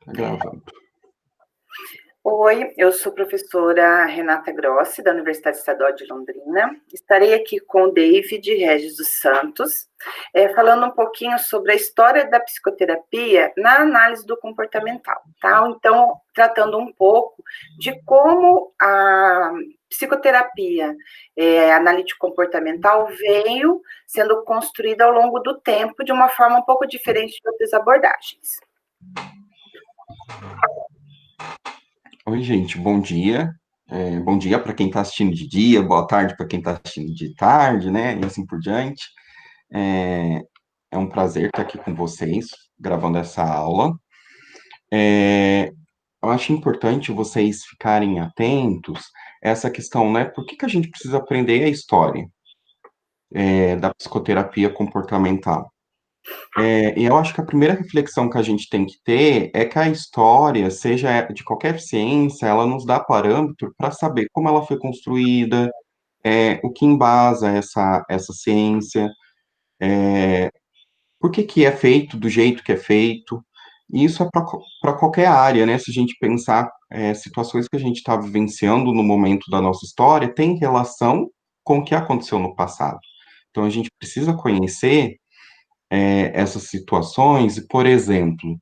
Tá gravando. Oi, eu sou professora Renata Grossi, da Universidade Estadual de Londrina. Estarei aqui com o David Regis dos Santos, falando um pouquinho sobre a história da psicoterapia na análise do comportamental, tá? Então, tratando um pouco de como a psicoterapia analítico-comportamental veio sendo construída ao longo do tempo de uma forma um pouco diferente de outras abordagens. Oi, gente, bom dia. Bom dia para quem está assistindo de dia, boa tarde para quem está assistindo de tarde, né? E assim por diante. É, é um prazer estar aqui com vocês, gravando essa aula. Eu acho importante vocês ficarem atentos a essa questão, né? Por que a gente precisa aprender a história, da psicoterapia comportamental? E eu acho que a primeira reflexão que a gente tem que ter é que a história, seja de qualquer ciência, ela nos dá parâmetro para saber como ela foi construída, o que embasa essa ciência, por que é feito do jeito que é feito. E isso é para qualquer área, né? Se a gente pensar situações que a gente está vivenciando no momento da nossa história, tem relação com o que aconteceu no passado. Então a gente precisa conhecer essas situações, e, por exemplo,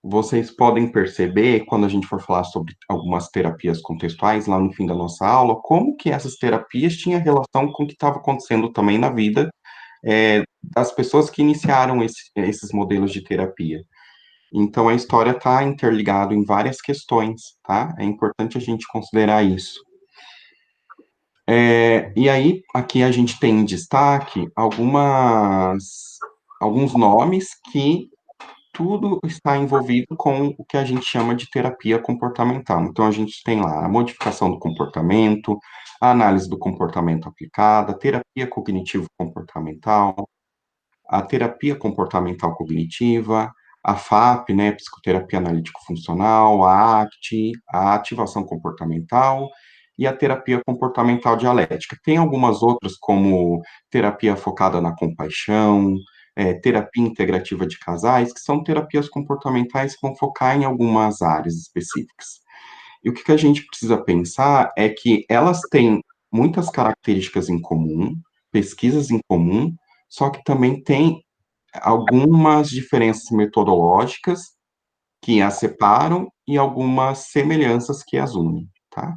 vocês podem perceber, quando a gente for falar sobre algumas terapias contextuais, lá no fim da nossa aula, como que essas terapias tinham relação com o que estava acontecendo também na vida das pessoas que iniciaram esses modelos de terapia. Então, a história está interligada em várias questões, tá? É importante a gente considerar isso. E aí, aqui a gente tem em destaque alguns nomes que tudo está envolvido com o que a gente chama de terapia comportamental. Então, a gente tem lá a modificação do comportamento, a análise do comportamento aplicada, a terapia cognitivo-comportamental, a terapia comportamental cognitiva, a FAP, né, psicoterapia analítico-funcional, a ACT, a ativação comportamental e a terapia comportamental dialética. Tem algumas outras, como terapia focada na compaixão, terapia integrativa de casais, que são terapias comportamentais que vão focar em algumas áreas específicas. E o que a gente precisa pensar é que elas têm muitas características em comum, pesquisas em comum, só que também tem algumas diferenças metodológicas que as separam e algumas semelhanças que as unem, tá?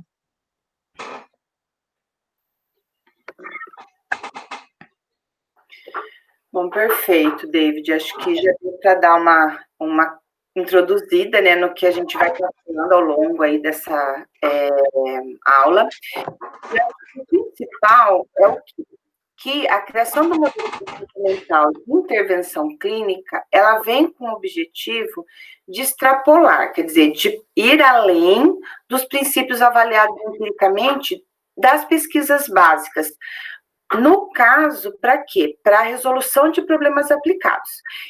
Bom, perfeito, David. Acho que já deu para dar uma introduzida, né, no que a gente vai falando ao longo aí dessa aula. E o principal é que a criação do modelo comportamental de intervenção clínica, ela vem com o objetivo de extrapolar, quer dizer, de ir além dos princípios avaliados empiricamente das pesquisas básicas. No caso, para quê? Para a resolução de problemas aplicados.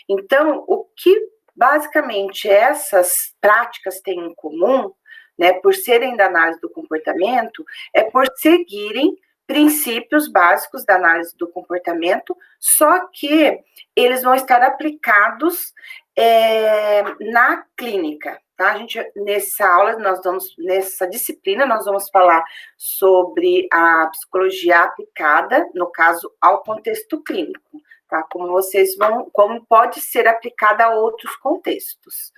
Então, o que basicamente essas práticas têm em comum, né, por serem da análise do comportamento, é por seguirem princípios básicos da análise do comportamento, só que eles vão estar aplicados na clínica, tá? A gente, nessa disciplina, nós vamos falar sobre a psicologia aplicada, no caso, ao contexto clínico, tá? Como pode ser aplicada a outros contextos.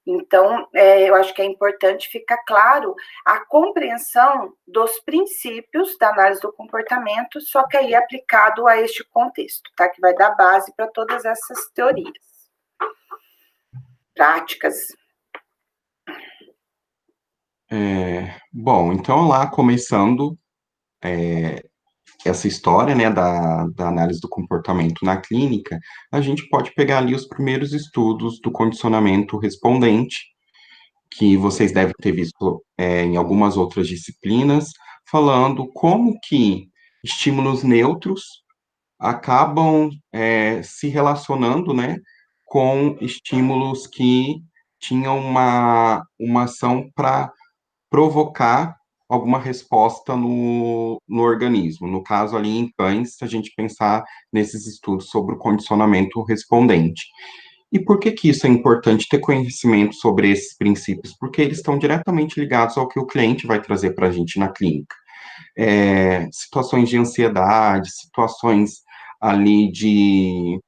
Então, eu acho que é importante ficar claro a compreensão dos princípios da análise do comportamento, só que aí aplicado a este contexto, tá? Que vai dar base para todas essas teorias, práticas. Bom, então lá começando essa história, né, da análise do comportamento na clínica, a gente pode pegar ali os primeiros estudos do condicionamento respondente, que vocês devem ter visto em algumas outras disciplinas, falando como que estímulos neutros acabam se relacionando, né, com estímulos que tinham uma ação para provocar alguma resposta no organismo. No caso ali em cães, se a gente pensar nesses estudos sobre o condicionamento respondente. E por que que isso é importante ter conhecimento sobre esses princípios? Porque eles estão diretamente ligados ao que o cliente vai trazer para a gente na clínica. Situações de ansiedade, situações ali de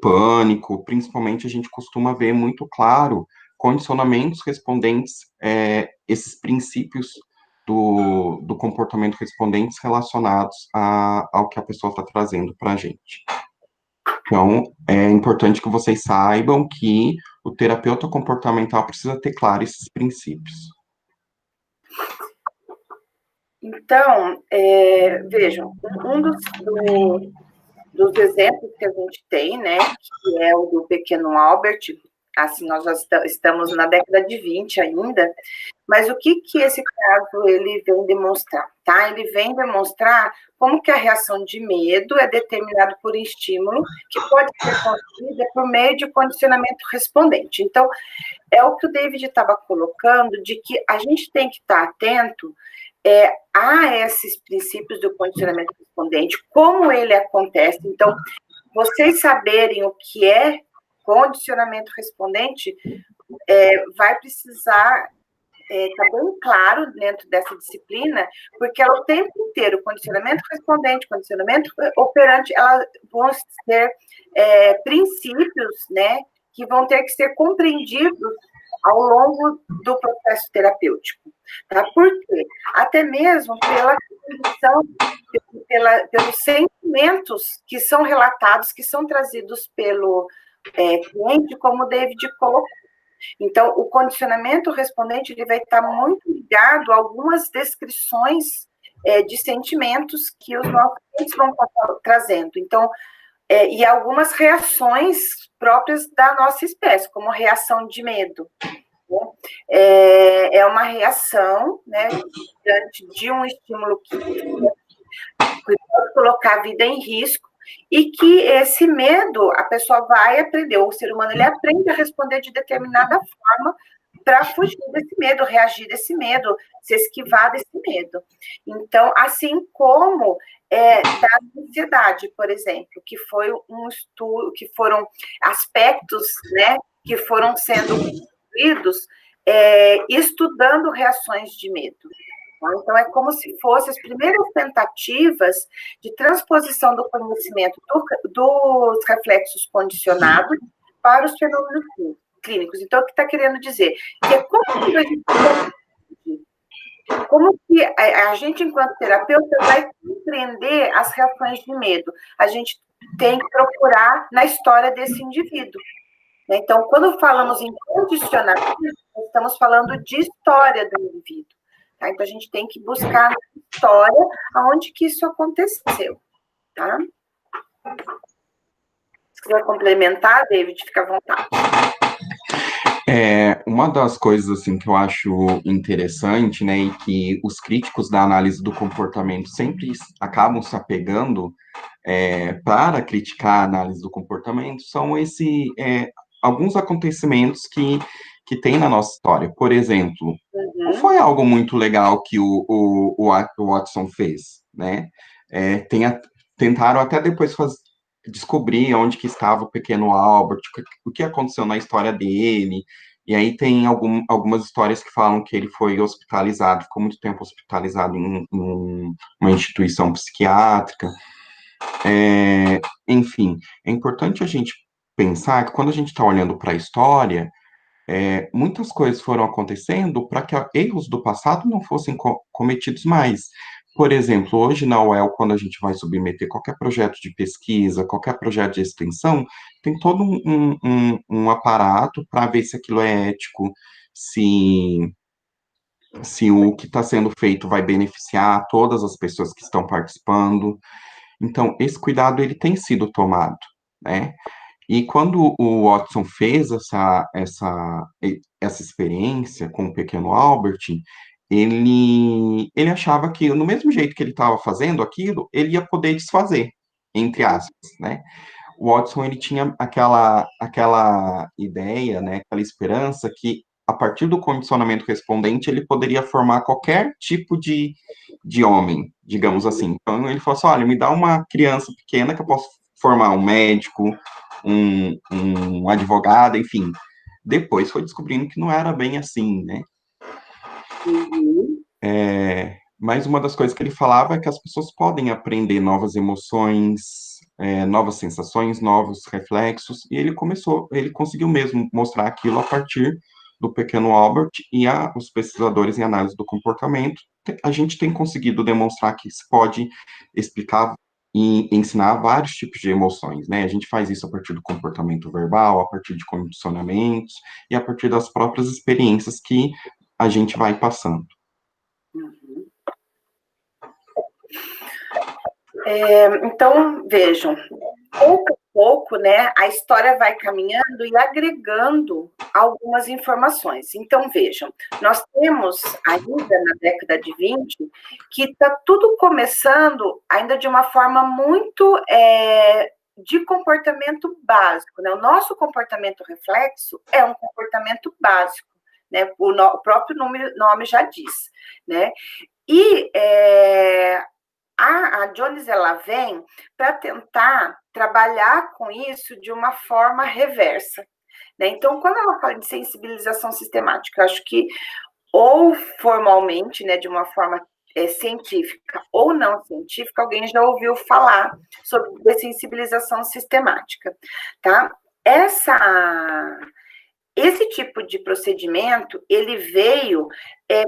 pânico, principalmente a gente costuma ver muito claro condicionamentos respondentes, esses princípios do comportamento respondentes relacionados ao que a pessoa está trazendo para a gente. Então, é importante que vocês saibam que o terapeuta comportamental precisa ter claro esses princípios. Então, vejam, dos exemplos que a gente tem, né, que é o do pequeno Albert, assim, nós já estamos na década de 20 ainda, mas o que esse caso ele vem demonstrar, tá? Ele vem demonstrar como que a reação de medo é determinada por estímulo que pode ser construída por meio de condicionamento respondente. Então, é o que o David estava colocando, de que a gente tem que estar atento a esses princípios do condicionamento respondente, como ele acontece. Então, vocês saberem o que é condicionamento respondente, vai precisar estar bem claro dentro dessa disciplina, porque ela o tempo inteiro, condicionamento respondente, condicionamento operante, elas vão ser princípios, né, que vão ter que ser compreendidos ao longo do processo terapêutico. Tá? Por quê? Até mesmo pela condição, pelos sentimentos que são relatados, que são trazidos pelo cliente, como o David colocou. Então, o condicionamento respondente ele vai estar muito ligado a algumas descrições de sentimentos que os nossos clientes vão estar trazendo. Então, e algumas reações próprias da nossa espécie, como reação de medo. É uma reação, né, diante de um estímulo que pode colocar a vida em risco, e que esse medo, a pessoa vai aprender, ou o ser humano, ele aprende a responder de determinada forma para fugir desse medo, reagir desse medo, se esquivar desse medo. Então, assim como da ansiedade, por exemplo, que foi um estudo, que foram aspectos, né, que foram sendo construídos estudando reações de medo. Então, é como se fossem as primeiras tentativas de transposição do conhecimento dos reflexos condicionados para os fenômenos clínicos. Então, o que está querendo dizer? Que é como que a gente, enquanto terapeuta, vai compreender as reações de medo. A gente tem que procurar na história desse indivíduo. Então, quando falamos em condicionamento, estamos falando de história do indivíduo. Tá? Então, a gente tem que buscar na história aonde que isso aconteceu. Tá? Se quiser complementar, David, fica à vontade. Uma das coisas assim que eu acho interessante, né, e que os críticos da análise do comportamento sempre acabam se apegando para criticar a análise do comportamento são alguns acontecimentos que tem na nossa história. Por exemplo, não foi algo muito legal que o Watson fez, né? Tentaram até depois descobrir onde que estava o pequeno Albert, o que aconteceu na história dele, e aí tem algumas histórias que falam que ele foi hospitalizado, ficou muito tempo hospitalizado em uma instituição psiquiátrica. Enfim, é importante a gente pensar que quando a gente está olhando para a história, muitas coisas foram acontecendo para que erros do passado não fossem cometidos mais. Por exemplo, hoje na UEL, quando a gente vai submeter qualquer projeto de pesquisa, qualquer projeto de extensão, tem todo um aparato para ver se aquilo é ético, se o que está sendo feito vai beneficiar todas as pessoas que estão participando. Então, esse cuidado ele tem sido tomado, né? E quando o Watson fez essa experiência com o pequeno Albert, ele achava que, no mesmo jeito que ele estava fazendo aquilo, ele ia poder desfazer, entre aspas, né? O Watson, ele tinha aquela ideia, né, aquela esperança que, a partir do condicionamento respondente, ele poderia formar qualquer tipo de homem, digamos assim. Então, ele falou assim, olha, me dá uma criança pequena que eu posso formar um médico, um advogado, enfim. Depois foi descobrindo que não era bem assim, né? Uhum. Mas uma das coisas que ele falava é que as pessoas podem aprender novas emoções, novas sensações, novos reflexos, e ele conseguiu mesmo mostrar aquilo a partir do pequeno Albert e os pesquisadores em análise do comportamento. A gente tem conseguido demonstrar que se pode explicar e ensinar vários tipos de emoções, né? A gente faz isso a partir do comportamento verbal, a partir de condicionamentos e a partir das próprias experiências que a gente vai passando. Uhum. Então, vejam, pouco a pouco, né, a história vai caminhando e agregando algumas informações. Então, vejam, nós temos ainda na década de 20 que está tudo começando ainda de uma forma muito de comportamento básico, né? O nosso comportamento reflexo é um comportamento básico, né? O próprio nome já diz, né? E a Jones, ela vem para tentar trabalhar com isso de uma forma reversa, né? Então, quando ela fala de sensibilização sistemática, eu acho que ou formalmente, né, de uma forma científica ou não científica, alguém já ouviu falar sobre dessensibilização sistemática, tá? Esse tipo de procedimento, ele veio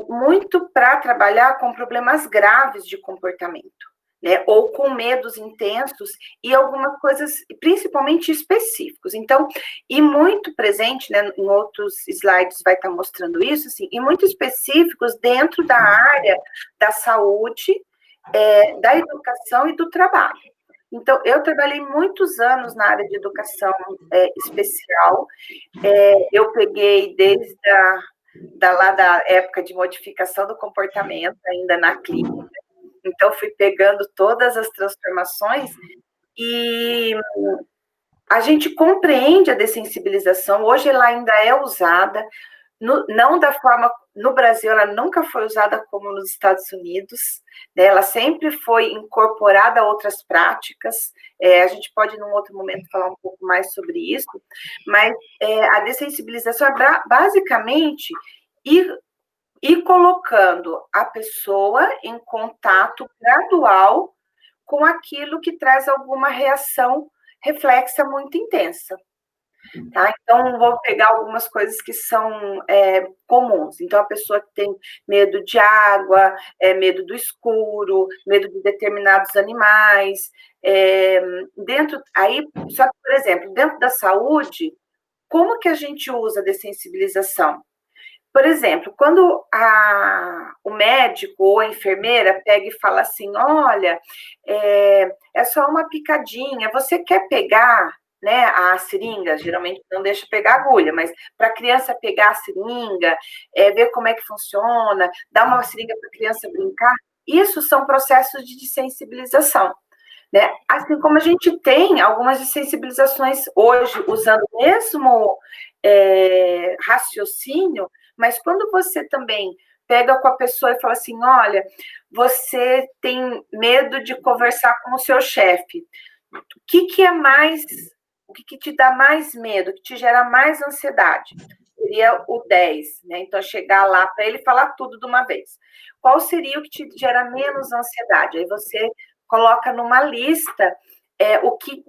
muito para trabalhar com problemas graves de comportamento, né? Ou com medos intensos e algumas coisas, principalmente específicos. Então, e muito presente, né? Em outros slides vai estar mostrando isso, assim, e muito específicos dentro da área da saúde, da educação e do trabalho. Então, eu trabalhei muitos anos na área de educação especial. Eu peguei desde da época de modificação do comportamento, ainda na clínica. Então, fui pegando todas as transformações e a gente compreende a dessensibilização. Hoje, ela ainda é usada, não da forma... No Brasil, ela nunca foi usada como nos Estados Unidos, né? Ela sempre foi incorporada a outras práticas. A gente pode, num outro momento, falar um pouco mais sobre isso, mas a dessensibilização é basicamente ir colocando a pessoa em contato gradual com aquilo que traz alguma reação reflexa muito intensa. Tá? Então, vou pegar algumas coisas que são comuns. Então, a pessoa que tem medo de água, medo do escuro, medo de determinados animais. Só que, por exemplo, dentro da saúde, como que a gente usa a dessensibilização? Por exemplo, quando o médico ou a enfermeira pega e fala assim, olha, é só uma picadinha, você quer pegar, né, a seringa? Geralmente não deixa pegar a agulha, mas para a criança pegar a seringa, ver como é que funciona, dar uma seringa para a criança brincar, isso são processos de desensibilização. Né? Assim como a gente tem algumas desensibilizações hoje, usando o mesmo raciocínio, mas quando você também pega com a pessoa e fala assim, olha, você tem medo de conversar com o seu chefe, o que te dá mais medo, o que te gera mais ansiedade? Seria o 10, né? Então, chegar lá para ele falar tudo de uma vez. Qual seria o que te gera menos ansiedade? Aí você coloca numa lista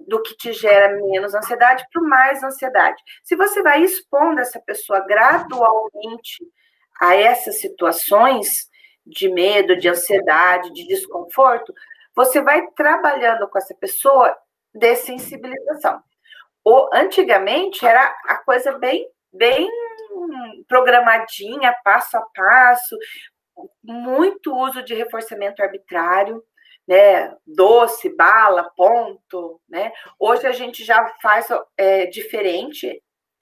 do que te gera menos ansiedade para o mais ansiedade. Se você vai expondo essa pessoa gradualmente a essas situações de medo, de ansiedade, de desconforto, você vai trabalhando com essa pessoa dessensibilização. Antigamente era a coisa bem programadinha, passo a passo, muito uso de reforçamento arbitrário, né? Doce, bala, ponto, né? Hoje a gente já faz diferente.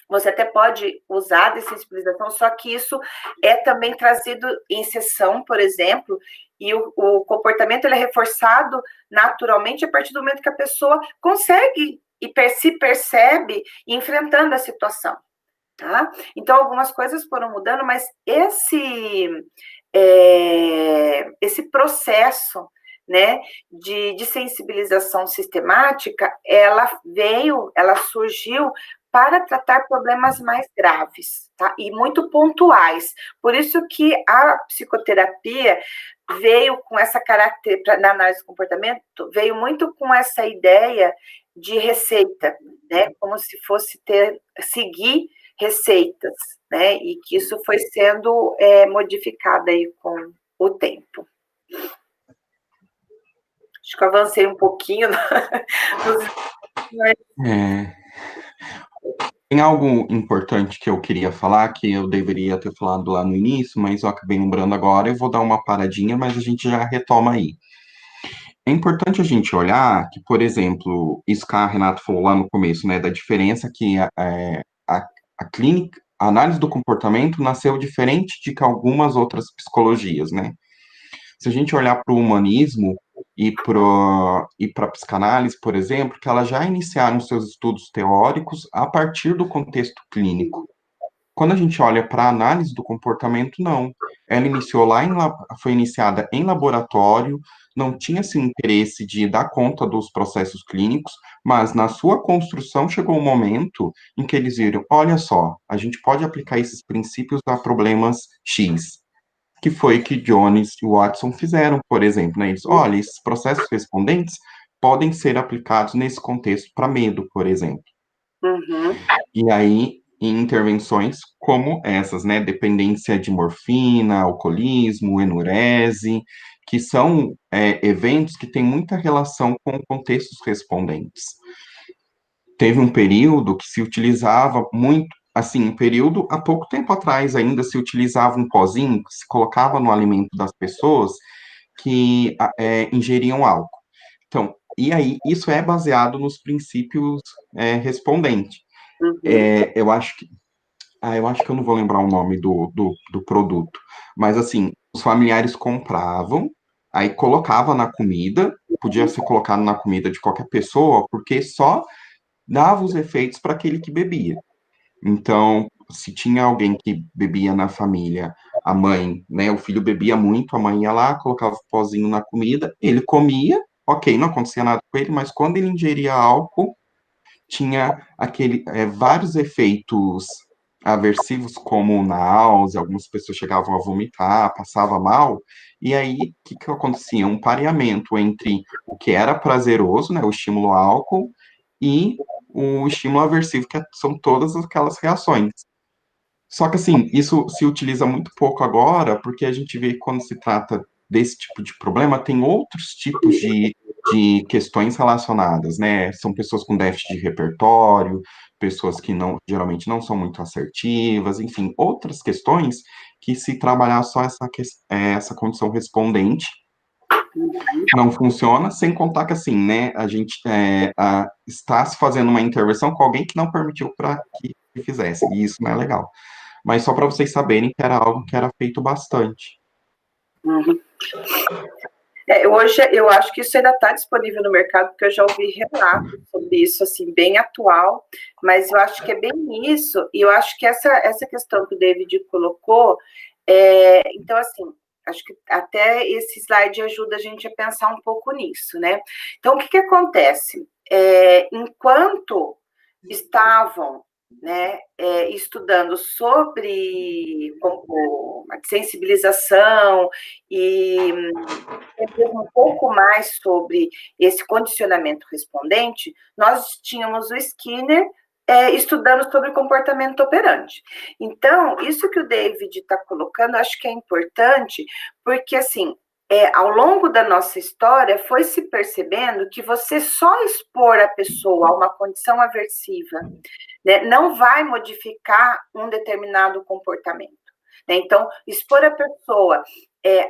Você até pode usar a dessensibilização, só que isso é também trazido em sessão, por exemplo, e o comportamento ele é reforçado naturalmente a partir do momento que a pessoa consegue e se percebe enfrentando a situação. Tá? Então, algumas coisas foram mudando, mas esse processo né, de sensibilização sistemática, ela surgiu para tratar problemas mais graves, tá? E muito pontuais. Por isso que a psicoterapia veio com essa característica, na análise do comportamento, veio muito com essa ideia de receita, né? Como se fosse seguir receitas, né? E que isso foi sendo modificado aí com o tempo. Acho que eu avancei um pouquinho Tem algo importante que eu queria falar, que eu deveria ter falado lá no início, mas eu acabei lembrando agora. Eu vou dar uma paradinha, mas a gente já retoma aí. É importante a gente olhar que, por exemplo, isso que a Renata falou lá no começo, né, da diferença que a clínica, a análise do comportamento nasceu diferente de que algumas outras psicologias, né? Se a gente olhar para o humanismo e para a psicanálise, por exemplo, que elas já iniciaram seus estudos teóricos a partir do contexto clínico. Quando a gente olha para a análise do comportamento, não. Ela foi iniciada em laboratório, não tinha-se interesse de dar conta dos processos clínicos, mas na sua construção chegou um momento em que eles viram, olha só, a gente pode aplicar esses princípios a problemas X, que foi que Jones e Watson fizeram, por exemplo, né? Eles, olha, esses processos respondentes podem ser aplicados nesse contexto para medo, por exemplo. Uhum. E aí, em intervenções como essas, né? Dependência de morfina, alcoolismo, enurese, que são eventos que têm muita relação com contextos respondentes. Teve um período que se utilizava muito, assim, um período, há pouco tempo atrás ainda se utilizava um pozinho que se colocava no alimento das pessoas que ingeriam álcool. Então, e aí, isso é baseado nos princípios respondentes. Uhum. Eu acho que eu não vou lembrar o nome do produto, mas assim, os familiares compravam, aí colocava na comida, podia ser colocado na comida de qualquer pessoa, porque só dava os efeitos para aquele que bebia. Então, se tinha alguém que bebia na família, a mãe, né, o filho bebia muito, a mãe ia lá, colocava o pozinho na comida, ele comia, ok, não acontecia nada com ele, mas quando ele ingeria álcool, tinha vários efeitos aversivos, como náusea, algumas pessoas chegavam a vomitar, passava mal, e aí o que acontecia? Um pareamento entre o que era prazeroso, né, o estímulo álcool, e o estímulo aversivo, que são todas aquelas reações. Só que, assim, isso se utiliza muito pouco agora, porque a gente vê que quando se trata desse tipo de problema, tem outros tipos de questões relacionadas, né? São pessoas com déficit de repertório, pessoas que geralmente não são muito assertivas, enfim, outras questões que se trabalhar só essa condição respondente, não funciona, sem contar que, assim, né, a gente está se fazendo uma intervenção com alguém que não permitiu para que fizesse, e isso não é legal. Mas só para vocês saberem que era algo que era feito bastante. Uhum. Hoje eu acho que isso ainda está disponível no mercado, porque eu já ouvi relatos sobre isso, assim, bem atual, mas eu acho que é bem isso, e eu acho que essa questão que o David colocou, então, assim, acho que até esse slide ajuda a gente a pensar um pouco nisso, né? Então, o que acontece? Enquanto estavam, né, estudando sobre sensibilização e um pouco mais sobre esse condicionamento respondente, nós tínhamos o Skinner estudando sobre comportamento operante. Então, isso que o David está colocando, acho que é importante, porque, assim, ao longo da nossa história, foi se percebendo que você só expor a pessoa a uma condição aversiva, né, não vai modificar um determinado comportamento. Né? Então, expor a pessoa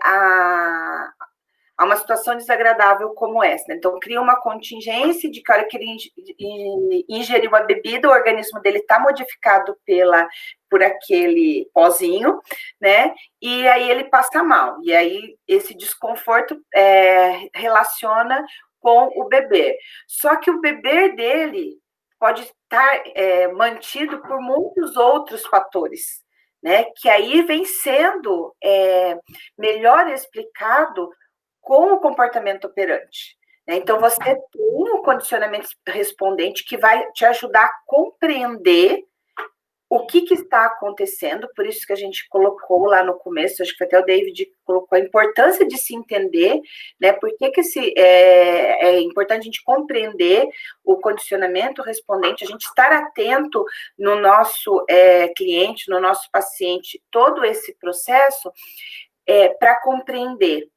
a uma situação desagradável como essa. Né? Então, cria uma contingência de que a hora que ele ingeriu a bebida, o organismo dele está modificado por aquele pozinho, né? E aí ele passa mal. E aí esse desconforto relaciona com o beber. Só que o beber dele pode estar mantido por muitos outros fatores, né? Que aí vem sendo melhor explicado com o comportamento operante. Né? Então, você tem um condicionamento respondente que vai te ajudar a compreender o que está acontecendo, por isso que a gente colocou lá no começo, acho que foi até o David que colocou a importância de se entender, né? Por que é importante a gente compreender o condicionamento respondente, a gente estar atento no nosso cliente, no nosso paciente, todo esse processo para compreender.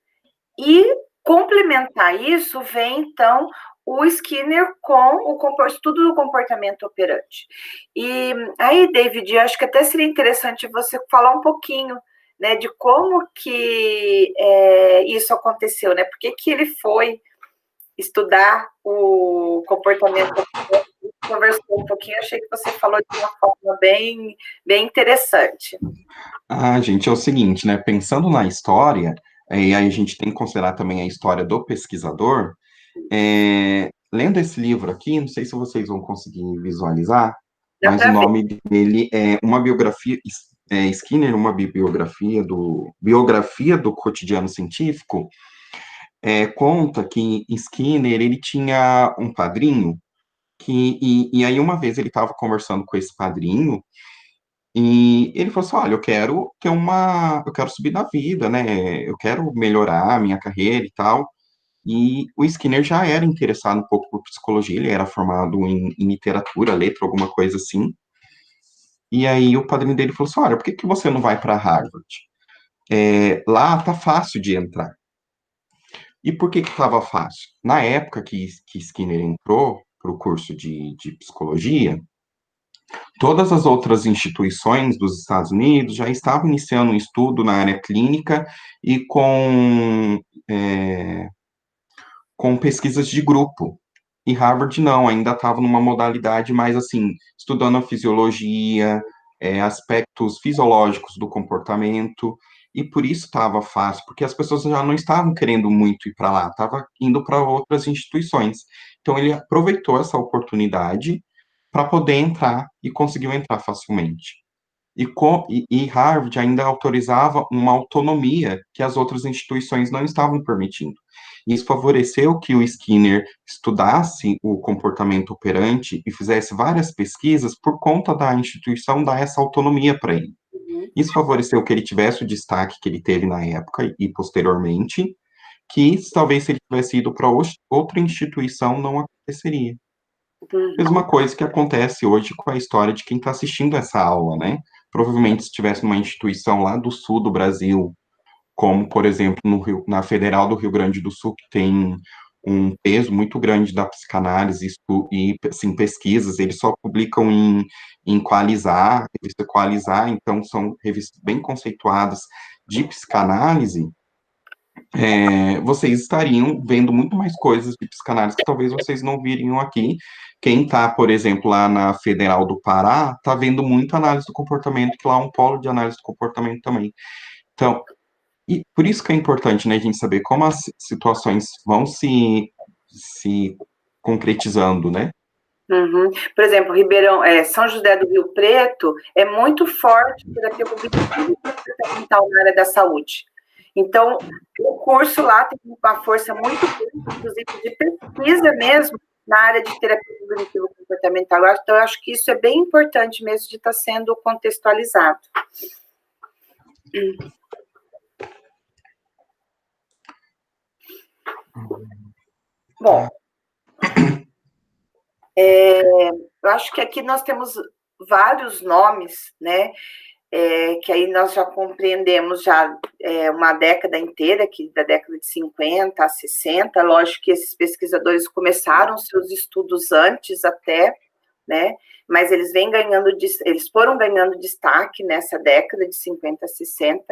E complementar isso vem, então, o Skinner com o estudo do comportamento operante. E aí, David, eu acho que até seria interessante você falar um pouquinho, né, de como que isso aconteceu, né? Por que ele foi estudar o comportamento operante? Conversou um pouquinho, achei que você falou de uma forma bem, bem interessante. Gente, é o seguinte, né? Pensando na história, e aí a gente tem que considerar também a história do pesquisador. Lendo esse livro aqui, não sei se vocês vão conseguir visualizar, mas o nome dele é uma biografia, Skinner, uma biografia do cotidiano científico. Conta que Skinner, ele tinha um padrinho, e aí uma vez ele estava conversando com esse padrinho, e ele falou assim, olha, eu quero subir na vida, né, eu quero melhorar a minha carreira e tal. E o Skinner já era interessado um pouco por psicologia, ele era formado em literatura, letra, alguma coisa assim. E aí o padrinho dele falou assim, olha, por que você não vai para Harvard? Lá tá fácil de entrar. E por que estava fácil? Na época que Skinner entrou para o curso de psicologia, todas as outras instituições dos Estados Unidos já estavam iniciando um estudo na área clínica e com pesquisas de grupo. E Harvard não, ainda estava numa modalidade mais assim, estudando a fisiologia, aspectos fisiológicos do comportamento, e por isso estava fácil, porque as pessoas já não estavam querendo muito ir para lá, estava indo para outras instituições. Então ele aproveitou essa oportunidade para poder entrar e conseguiu entrar facilmente. E Harvard ainda autorizava uma autonomia que as outras instituições não estavam permitindo. Isso favoreceu que o Skinner estudasse o comportamento operante e fizesse várias pesquisas por conta da instituição dar essa autonomia para ele. Isso favoreceu que ele tivesse o destaque que ele teve na época e posteriormente, que talvez se ele tivesse ido para outra instituição não aconteceria. Mesma coisa que acontece hoje com a história de quem está assistindo essa aula, né? Provavelmente se tivesse uma instituição lá do sul do Brasil, como, por exemplo, na Federal do Rio Grande do Sul, que tem um peso muito grande da psicanálise e assim, pesquisas, eles só publicam em Qualizar, revista Qualizar, então são revistas bem conceituadas de psicanálise. Vocês estariam vendo muito mais coisas de psicanálise que talvez vocês não viriam aqui. Quem está, por exemplo, lá na Federal do Pará, está vendo muito análise do comportamento, que lá é um polo de análise do comportamento também. Então, e por isso que é importante, né, a gente saber como as situações vão se concretizando, né? Uhum. Por exemplo, São José do Rio Preto é muito forte a terapia cognitiva comportamental na área da saúde. Então, o curso lá tem uma força muito grande, inclusive de pesquisa mesmo, na área de terapia cognitivo comportamental. Então, eu acho que isso é bem importante mesmo de estar sendo contextualizado. Bom, eu acho que aqui nós temos vários nomes, né? Que aí nós já compreendemos já uma década inteira, que da década de 50 a 60, lógico que esses pesquisadores começaram seus estudos antes até, né? Mas eles foram ganhando destaque nessa década de 50 a 60,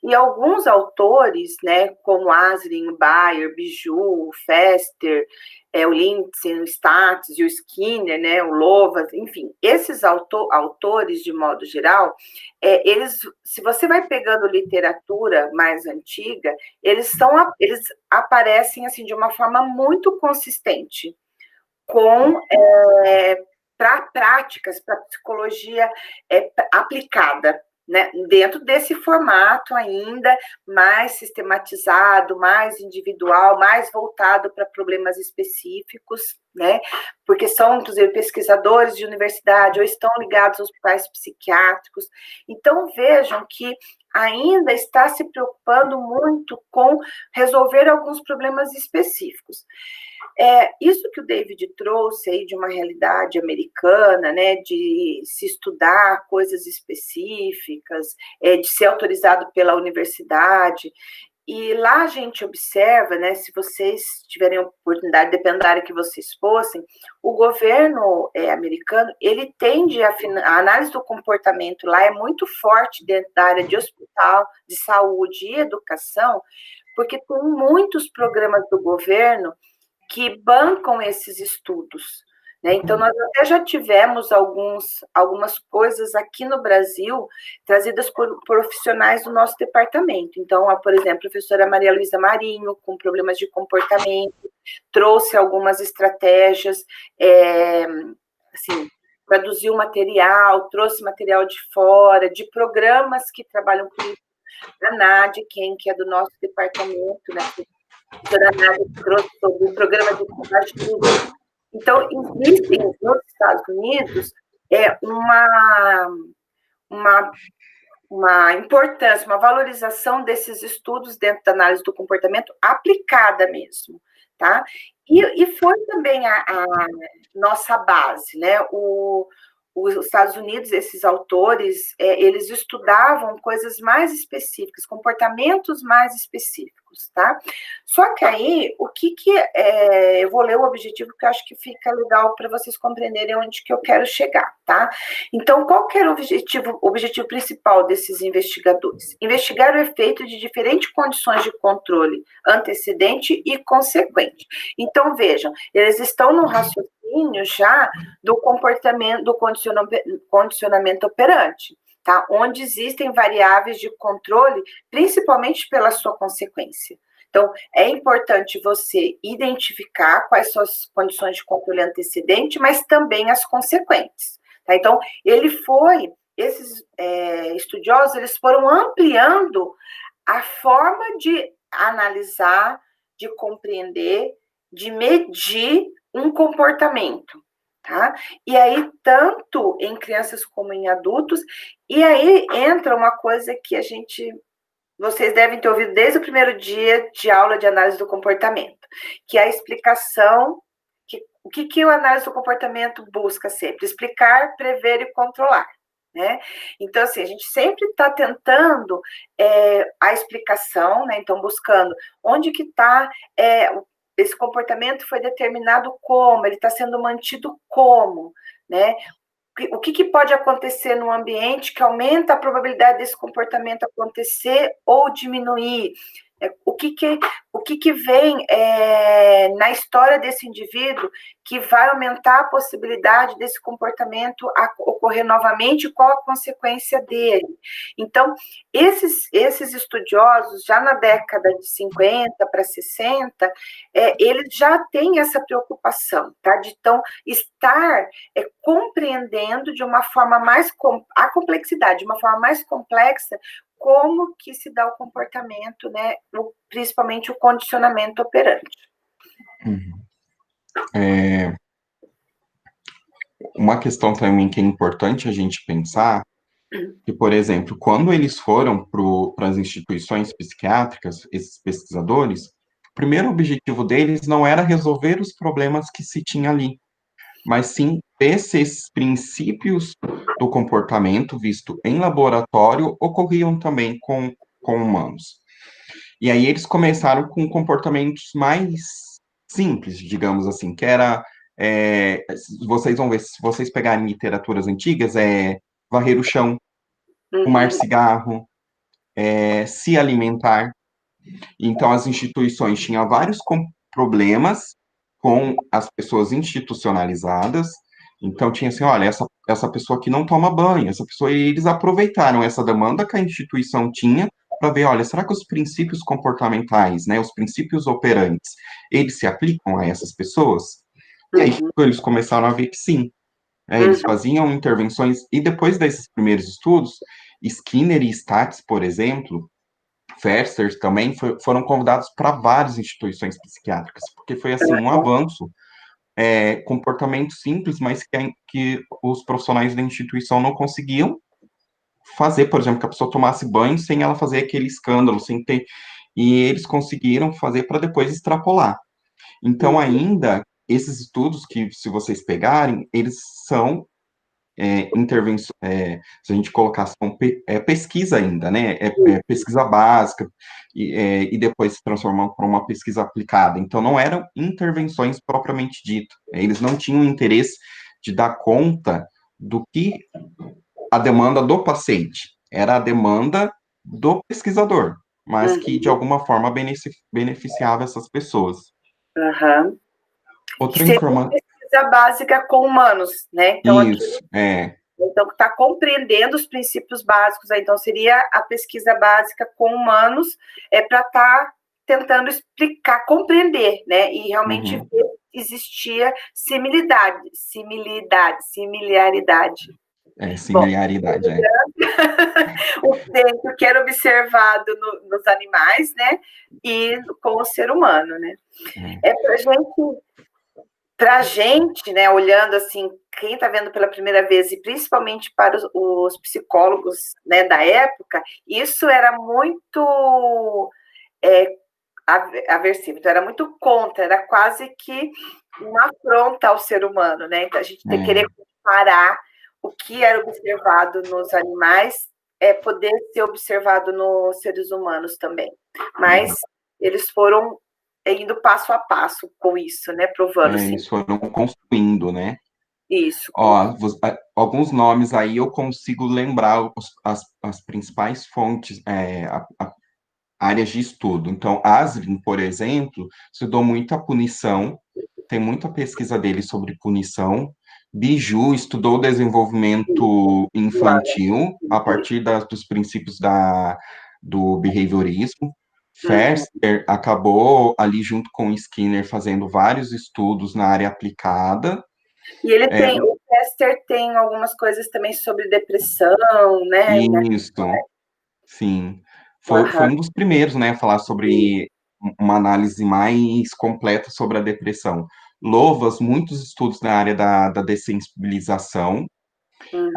e alguns autores, né, como Aslin, Bayer, Bijou, Fester, o Lindsay, o Staats e o Skinner, né, o Lovatt, enfim, esses autores, de modo geral, se você vai pegando literatura mais antiga, eles aparecem assim de uma forma muito consistente para práticas, para psicologia aplicada, né, dentro desse formato ainda mais sistematizado, mais individual, mais voltado para problemas específicos, né, porque são, inclusive, pesquisadores de universidade ou estão ligados a hospitais psiquiátricos. Então, vejam que ainda está se preocupando muito com resolver alguns problemas específicos. Isso que o David trouxe aí de uma realidade americana, né, de se estudar coisas específicas, de ser autorizado pela universidade, e lá a gente observa, né, se vocês tiverem oportunidade, dependendo da área que vocês fossem, o governo americano, ele tende a análise do comportamento lá é muito forte dentro da área de hospital, de saúde e educação, porque tem muitos programas do governo que bancam esses estudos, né? Então, nós até já tivemos algumas coisas aqui no Brasil trazidas por profissionais do nosso departamento. Então, por exemplo, a professora Maria Luísa Marinho, com problemas de comportamento, trouxe algumas estratégias, assim, traduziu material, trouxe material de fora, de programas que trabalham com isso. A Nádia, que é do nosso departamento, né? A doutora Nádia trouxe sobre o programa de combate. Então, existem nos Estados Unidos uma importância, uma valorização desses estudos dentro da análise do comportamento aplicada mesmo, tá? E foi também a nossa base, né? Os Estados Unidos, esses autores, eles estudavam coisas mais específicas, comportamentos mais específicos, tá? Só que aí, eu vou ler o objetivo, que eu acho que fica legal para vocês compreenderem onde que eu quero chegar, tá? Então, qual que era o objetivo principal desses investigadores? Investigar o efeito de diferentes condições de controle antecedente e consequente. Então, vejam, eles estão no raciocínio já do comportamento, do condicionamento operante, tá? Onde existem variáveis de controle, principalmente pela sua consequência. Então, é importante você identificar quais são as condições de controle antecedente, mas também as consequentes. Tá? Então, esses estudiosos, eles foram ampliando a forma de analisar, de compreender, de medir um comportamento. Tá? E aí, tanto em crianças como em adultos, e aí entra uma coisa que vocês devem ter ouvido desde o primeiro dia de aula de análise do comportamento, que é a explicação, o que a análise do comportamento busca sempre? Explicar, prever e controlar. Né? Então, assim, a gente sempre está tentando a explicação, né? Então, buscando onde que está esse comportamento foi determinado como, ele está sendo mantido como, né? O que pode acontecer no ambiente que aumenta a probabilidade desse comportamento acontecer ou diminuir? O que vem na história desse indivíduo que vai aumentar a possibilidade desse comportamento ocorrer novamente, qual a consequência dele? Então, esses estudiosos, já na década de 50 para 60, eles já têm essa preocupação, tá? De então estar compreendendo de uma forma a complexidade, de uma forma mais complexa, como que se dá o comportamento, né, principalmente o condicionamento operante. Uma questão também que é importante a gente pensar, que, por exemplo, quando eles foram para as instituições psiquiátricas, esses pesquisadores, o primeiro objetivo deles não era resolver os problemas que se tinha ali, mas sim ver se esses princípios do comportamento visto em laboratório ocorriam também com humanos. E aí eles começaram com comportamentos mais simples, digamos assim, que era, vocês vão ver, se vocês pegarem literaturas antigas, varrer o chão, fumar cigarro, se alimentar. Então, as instituições tinham vários problemas com as pessoas institucionalizadas. Então, tinha assim, olha, essa pessoa aqui não toma banho, essa pessoa, e eles aproveitaram essa demanda que a instituição tinha para ver, olha, será que os princípios comportamentais, né, os princípios operantes, eles se aplicam a essas pessoas? E aí eles começaram a ver que sim. Eles faziam intervenções, e depois desses primeiros estudos, Skinner e States, por exemplo, Ferster também foram convidados para várias instituições psiquiátricas, porque foi assim um avanço, comportamento simples, mas que os profissionais da instituição não conseguiam fazer, por exemplo, que a pessoa tomasse banho sem ela fazer aquele escândalo, sem ter, e eles conseguiram fazer para depois extrapolar. Então, ainda, esses estudos que, se vocês pegarem, eles são intervenções, se a gente colocar, são pesquisa ainda, né? Pesquisa básica, e depois se transformam para uma pesquisa aplicada. Então, não eram intervenções propriamente dito. Eles não tinham interesse de dar conta do que a demanda do paciente, era a demanda do pesquisador, mas que, de alguma forma, beneficiava essas pessoas. Uhum. Que Outra seria uma informação. pesquisa básica com humanos, né? Então, aqui, Isso, então está compreendendo os princípios básicos, aí, então seria a pesquisa básica com humanos, para estar tentando explicar, compreender, né? E realmente uhum, ver se existia similaridade. Bom, similaridade, o que era observado nos animais, né? E com o ser humano, né? é, É para a gente, né, olhando assim, quem está vendo pela primeira vez, e principalmente para os psicólogos, né, da época, isso era muito é, aversivo, então era muito contra, era quase que uma afronta ao ser humano, né? Então a gente tem que querer comparar o que era observado nos animais, poder ser observado nos seres humanos também. Mas eles foram indo passo a passo com isso, né? Provando sim. eles foram construindo, né? Isso. Ó, alguns nomes aí eu consigo lembrar as principais fontes, áreas de estudo. Então, Aslin, por exemplo, estudou muito a punição, tem muita pesquisa dele sobre punição. Biju estudou o desenvolvimento infantil a partir dos princípios do behaviorismo. Ferster acabou ali junto com Skinner fazendo vários estudos na área aplicada. E ele tem, o Kester tem algumas coisas também sobre depressão, né? Isso, sim. Foi Uhum. um dos primeiros, né, a falar sobre uma análise mais completa sobre a depressão. Louvas, muitos estudos na área da dessensibilização,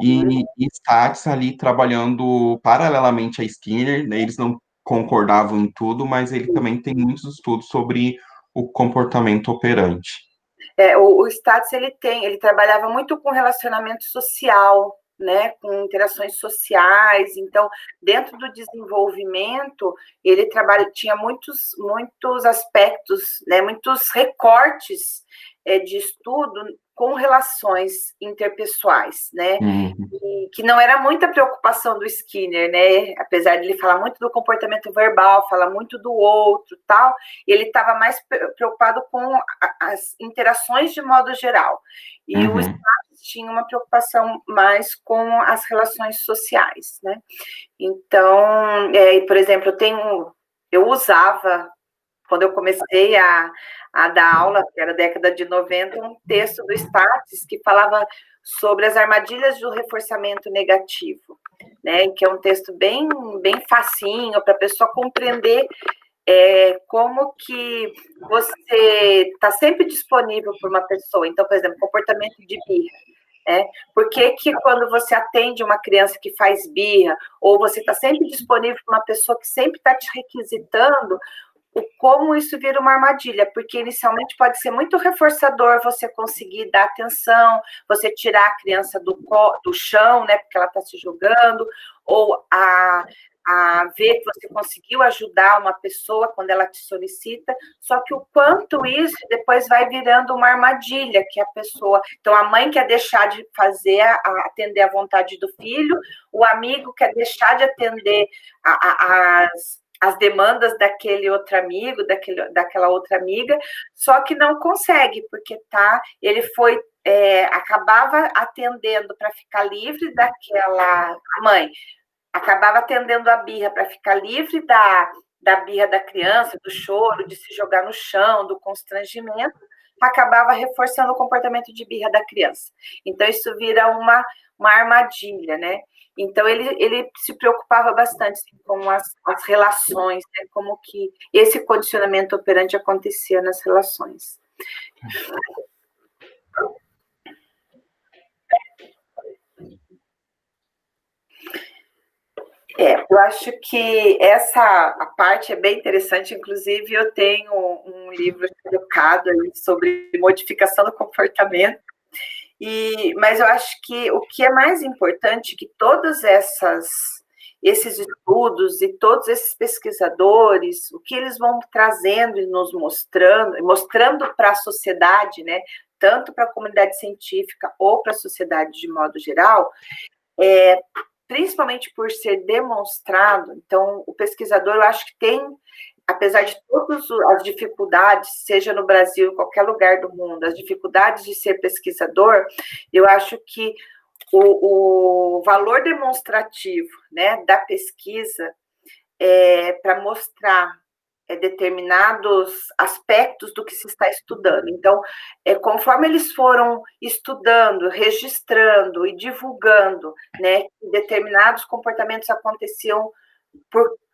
e Stats ali trabalhando paralelamente a Skinner, né, eles não concordavam em tudo, mas ele também tem muitos estudos sobre o comportamento operante. O Status ele trabalhava muito com relacionamento social, né, com interações sociais. Então, dentro do desenvolvimento, ele tinha muitos aspectos, né, muitos recortes de estudo com relações interpessoais, né? Uhum, Que não era muita preocupação do Skinner, né? Apesar de ele falar muito do comportamento verbal, falar muito do outro, tal, ele estava mais preocupado com as interações de modo geral. E o uhum, Status tinha uma preocupação mais com as relações sociais, né? Então, por exemplo, eu usava quando eu comecei a dar aula, que era década de 90, um texto do Statis que falava sobre as armadilhas do reforçamento negativo, né? Que é um texto bem facinho para a pessoa compreender como que você está sempre disponível para uma pessoa. Então, por exemplo, comportamento de birra. Por que quando você atende uma criança que faz birra, ou você está sempre disponível para uma pessoa que sempre está te requisitando, como isso vira uma armadilha, porque inicialmente pode ser muito reforçador você conseguir dar atenção, você tirar a criança do chão, né, porque ela está se jogando, ou a ver que você conseguiu ajudar uma pessoa quando ela te solicita, só que o quanto isso depois vai virando uma armadilha, que a pessoa... Então, a mãe quer deixar de atender à vontade do filho, o amigo quer deixar de atender as demandas daquele outro amigo, daquela outra amiga, só que não consegue, porque ele acabava atendendo para ficar livre daquela mãe, acabava atendendo a birra para ficar livre da birra da criança, do choro, de se jogar no chão, do constrangimento, acabava reforçando o comportamento de birra da criança. Então, isso vira uma armadilha, né? Então, ele se preocupava bastante assim, com as relações, né? Como que esse condicionamento operante acontecia nas relações. Eu acho que a parte é bem interessante, inclusive eu tenho um livro educado sobre modificação do comportamento, mas eu acho que o que é mais importante é que todos esses estudos e todos esses pesquisadores, o que eles vão trazendo e nos mostrando para a sociedade, né, tanto para a comunidade científica ou para a sociedade de modo geral, principalmente por ser demonstrado, então o pesquisador, eu acho que tem, apesar de todas as dificuldades, seja no Brasil, em qualquer lugar do mundo, as dificuldades de ser pesquisador, eu acho que o valor demonstrativo, né, da pesquisa para mostrar determinados aspectos do que se está estudando. Então, conforme eles foram estudando, registrando e divulgando, né, que determinados comportamentos aconteciam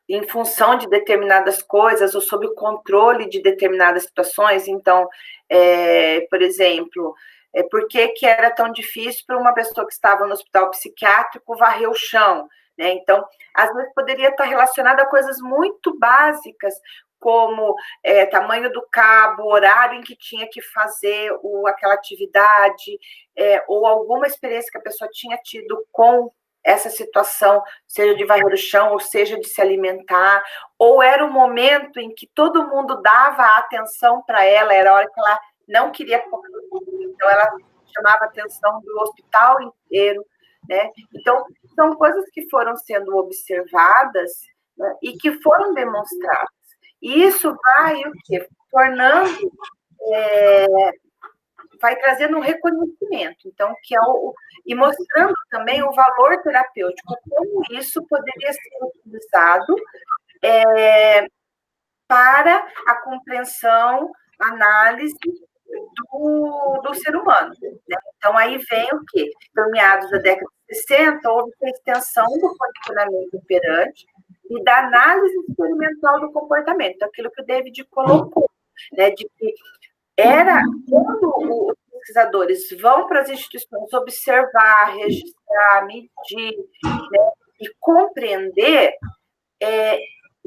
em função de determinadas coisas ou sob o controle de determinadas situações. Então, por exemplo, por que era tão difícil para uma pessoa que estava no hospital psiquiátrico varrer o chão? Né? Então, às vezes poderia estar relacionado a coisas muito básicas, como tamanho do cabo, horário em que tinha que fazer aquela atividade, ou alguma experiência que a pessoa tinha tido com essa situação, seja de varrer o chão, ou seja de se alimentar, ou era o momento em que todo mundo dava atenção para ela, era a hora que ela não queria comer, então ela chamava a atenção do hospital inteiro, né? Então, são coisas que foram sendo observadas, né, e que foram demonstradas. E isso vai o quê? Tornando, vai trazendo um reconhecimento, então, e mostrando também o valor terapêutico, como isso poderia ser utilizado para a compreensão, análise do ser humano. Né? Então, aí vem o quê? Então, meados da década de 60, houve a extensão do condicionamento operante e da análise experimental do comportamento, aquilo que o David colocou, né, de que era quando os pesquisadores vão para as instituições observar, registrar, medir, né, e compreender,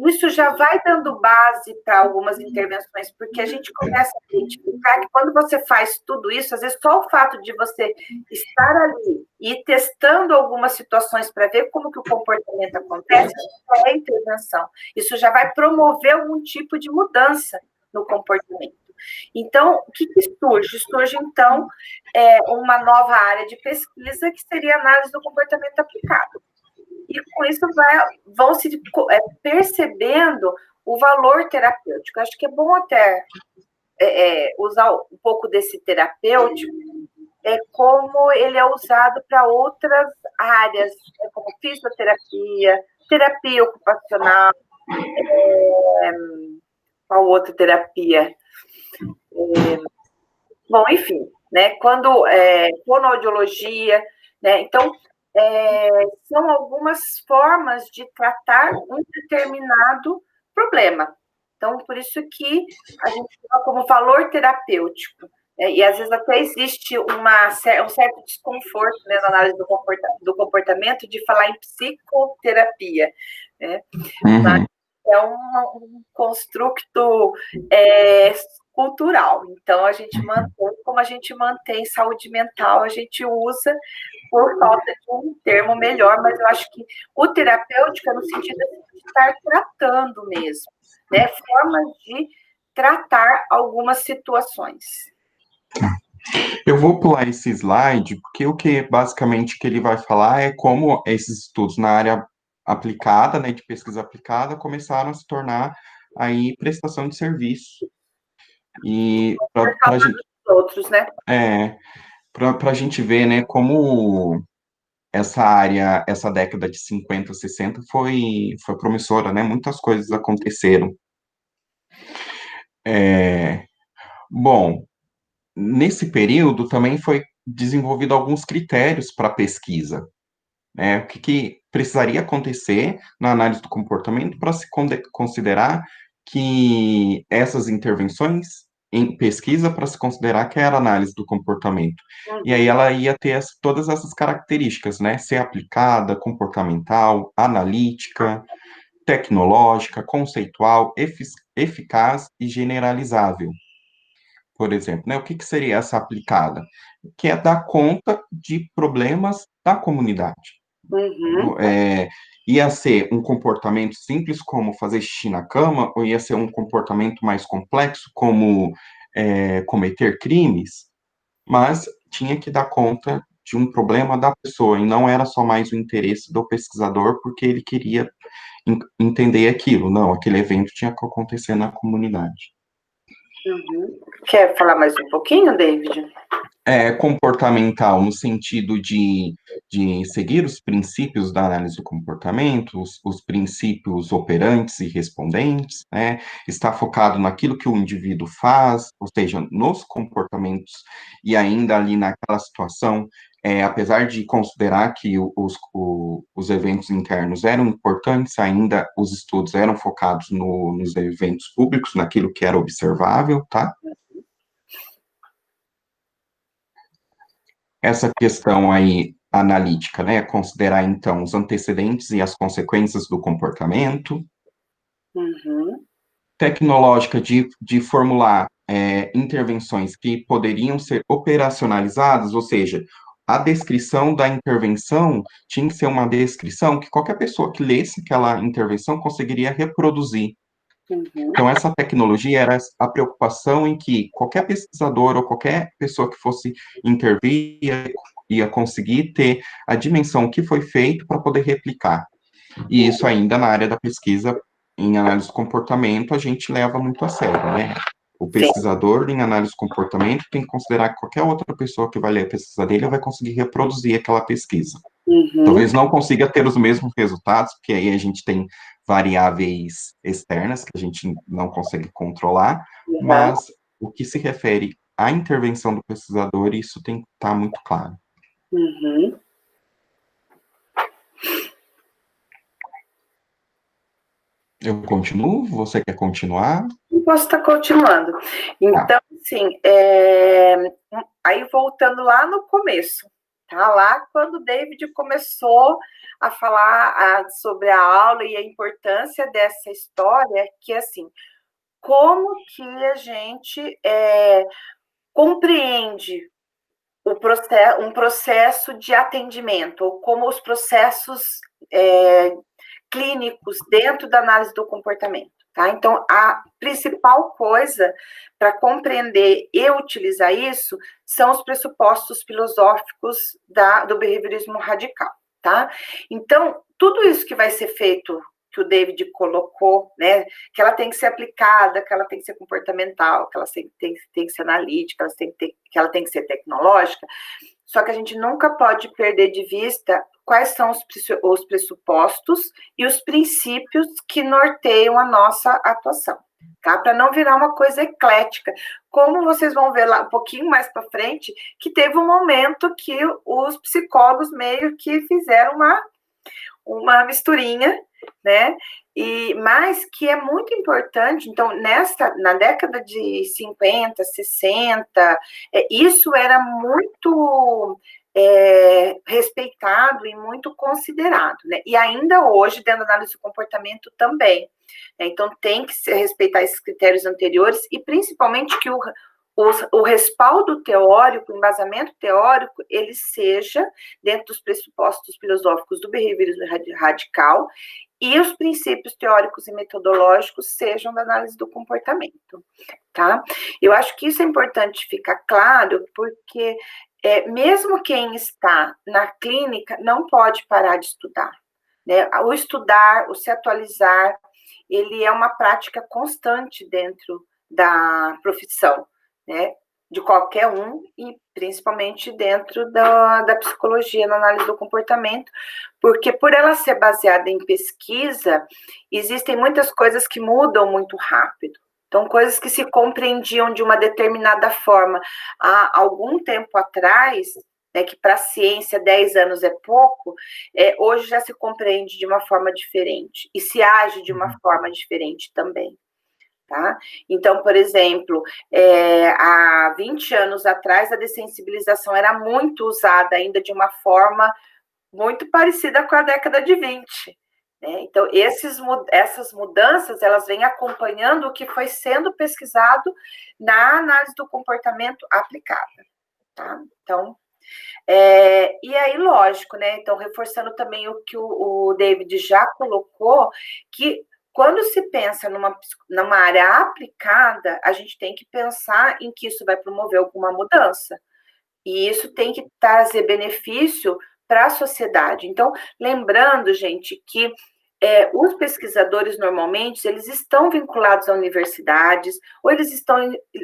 isso já vai dando base para algumas intervenções, porque a gente começa a identificar que quando você faz tudo isso, às vezes só o fato de você estar ali e ir testando algumas situações para ver como que o comportamento acontece, é intervenção. Isso já vai promover algum tipo de mudança no comportamento. Então, o que surge? Surge, então, uma nova área de pesquisa, que seria a análise do comportamento aplicado. E com isso vão se percebendo o valor terapêutico. Acho que é bom até usar um pouco desse terapêutico, como ele é usado para outras áreas, como fisioterapia, terapia ocupacional, qual outra terapia? Bom, enfim, né? Quando fonoaudiologia, né? Então, são algumas formas de tratar um determinado problema. Então, por isso que a gente fala como valor terapêutico. E às vezes até existe um certo desconforto, né, na análise do comportamento de falar em psicoterapia, né? Uhum. Mas é um construto cultural. Então, a gente mantém, como a gente mantém saúde mental, a gente usa por falta de um termo melhor, mas eu acho que o terapêutico é no sentido de estar tratando mesmo, né? Formas de tratar algumas situações. Eu vou pular esse slide, porque o que basicamente que ele vai falar é como esses estudos na área aplicada, né, de pesquisa aplicada, começaram a se tornar aí prestação de serviço. E para a gente, outros, né? Para a gente ver, né, como essa área, essa década de 50, 60 foi promissora, né? Muitas coisas aconteceram. Bom, nesse período também foi desenvolvido alguns critérios para pesquisa, né? O que precisaria acontecer na análise do comportamento para se considerar que essas intervenções em pesquisa para se considerar que era análise do comportamento. E aí ela ia ter todas essas características, né? Ser aplicada, comportamental, analítica, tecnológica, conceitual, eficaz e generalizável. Por exemplo, né? O que seria essa aplicada? Que é dar conta de problemas da comunidade. Ia ser um comportamento simples, como fazer xixi na cama, ou ia ser um comportamento mais complexo, como cometer crimes, mas tinha que dar conta de um problema da pessoa, e não era só mais o interesse do pesquisador, porque ele queria entender aquilo, não, aquele evento tinha que acontecer na comunidade. Quer falar mais um pouquinho, David? Comportamental no sentido de seguir os princípios da análise do comportamento, os princípios operantes e respondentes, né? Está focado naquilo que o indivíduo faz, ou seja, nos comportamentos, e ainda ali naquela situação, apesar de considerar que os eventos internos eram importantes, ainda os estudos eram focados nos eventos públicos, naquilo que era observável, tá? Essa questão aí analítica, né? Considerar, então, os antecedentes e as consequências do comportamento. Tecnológica de formular intervenções que poderiam ser operacionalizadas, ou seja, a descrição da intervenção tinha que ser uma descrição que qualquer pessoa que lesse aquela intervenção conseguiria reproduzir. Então, essa tecnologia era a preocupação em que qualquer pesquisador ou qualquer pessoa que fosse intervir ia conseguir ter a dimensão que foi feito para poder replicar. E isso ainda na área da pesquisa em análise do comportamento a gente leva muito a sério, né? O pesquisador em análise do comportamento tem que considerar que qualquer outra pessoa que vai ler a pesquisa dele vai conseguir reproduzir aquela pesquisa. Talvez não consiga ter os mesmos resultados, porque aí a gente tem variáveis externas que a gente não consegue controlar, mas o que se refere à intervenção do pesquisador, isso tem que estar muito claro. Eu continuo? Você quer continuar? Eu posso estar continuando. Então, assim, aí voltando lá no começo, tá? Lá quando o David começou a falar sobre a aula e a importância dessa história, que assim, como que a gente compreende um processo de atendimento, ou como os processos clínicos dentro da análise do comportamento. Tá? Então, a principal coisa para compreender e utilizar isso são os pressupostos filosóficos do behaviorismo radical. Tá? Então, tudo isso que vai ser feito, que o David colocou, né, que ela tem que ser aplicada, que ela tem que ser comportamental, que ela tem que ser analítica, que ela tem que ser tecnológica, só que a gente nunca pode perder de vista quais são os pressupostos e os princípios que norteiam a nossa atuação, tá? Para não virar uma coisa eclética. Como vocês vão ver lá um pouquinho mais para frente, que teve um momento que os psicólogos meio que fizeram uma misturinha, né? Mas que é muito importante, então, na década de 50, 60, isso era muito respeitado e muito considerado, né? E ainda hoje, dentro da análise do comportamento também. Né? Então, tem que se respeitar esses critérios anteriores e, principalmente, que o respaldo teórico, o embasamento teórico, ele seja dentro dos pressupostos filosóficos do behaviorismo radical e os princípios teóricos e metodológicos sejam da análise do comportamento, tá? Eu acho que isso é importante ficar claro, porque mesmo quem está na clínica não pode parar de estudar, né? O estudar, o se atualizar, ele é uma prática constante dentro da profissão, né? De qualquer um, e principalmente dentro da psicologia, na análise do comportamento, porque por ela ser baseada em pesquisa, existem muitas coisas que mudam muito rápido, Então, coisas que se compreendiam de uma determinada forma há algum tempo atrás, né, que para a ciência 10 anos é pouco, hoje já se compreende de uma forma diferente e se age de uma forma diferente também. Tá? Então, por exemplo, há 20 anos atrás, a dessensibilização era muito usada ainda de uma forma muito parecida com a década de 20. Né? Então, essas mudanças, elas vêm acompanhando o que foi sendo pesquisado na análise do comportamento aplicada. Tá? Então, e aí, lógico, né? Então, reforçando também o que o David já colocou, que quando se pensa numa área aplicada, a gente tem que pensar em que isso vai promover alguma mudança. E isso tem que trazer benefício para a sociedade. Então, lembrando, gente, que os pesquisadores, normalmente, eles estão vinculados a universidades, ou eles estão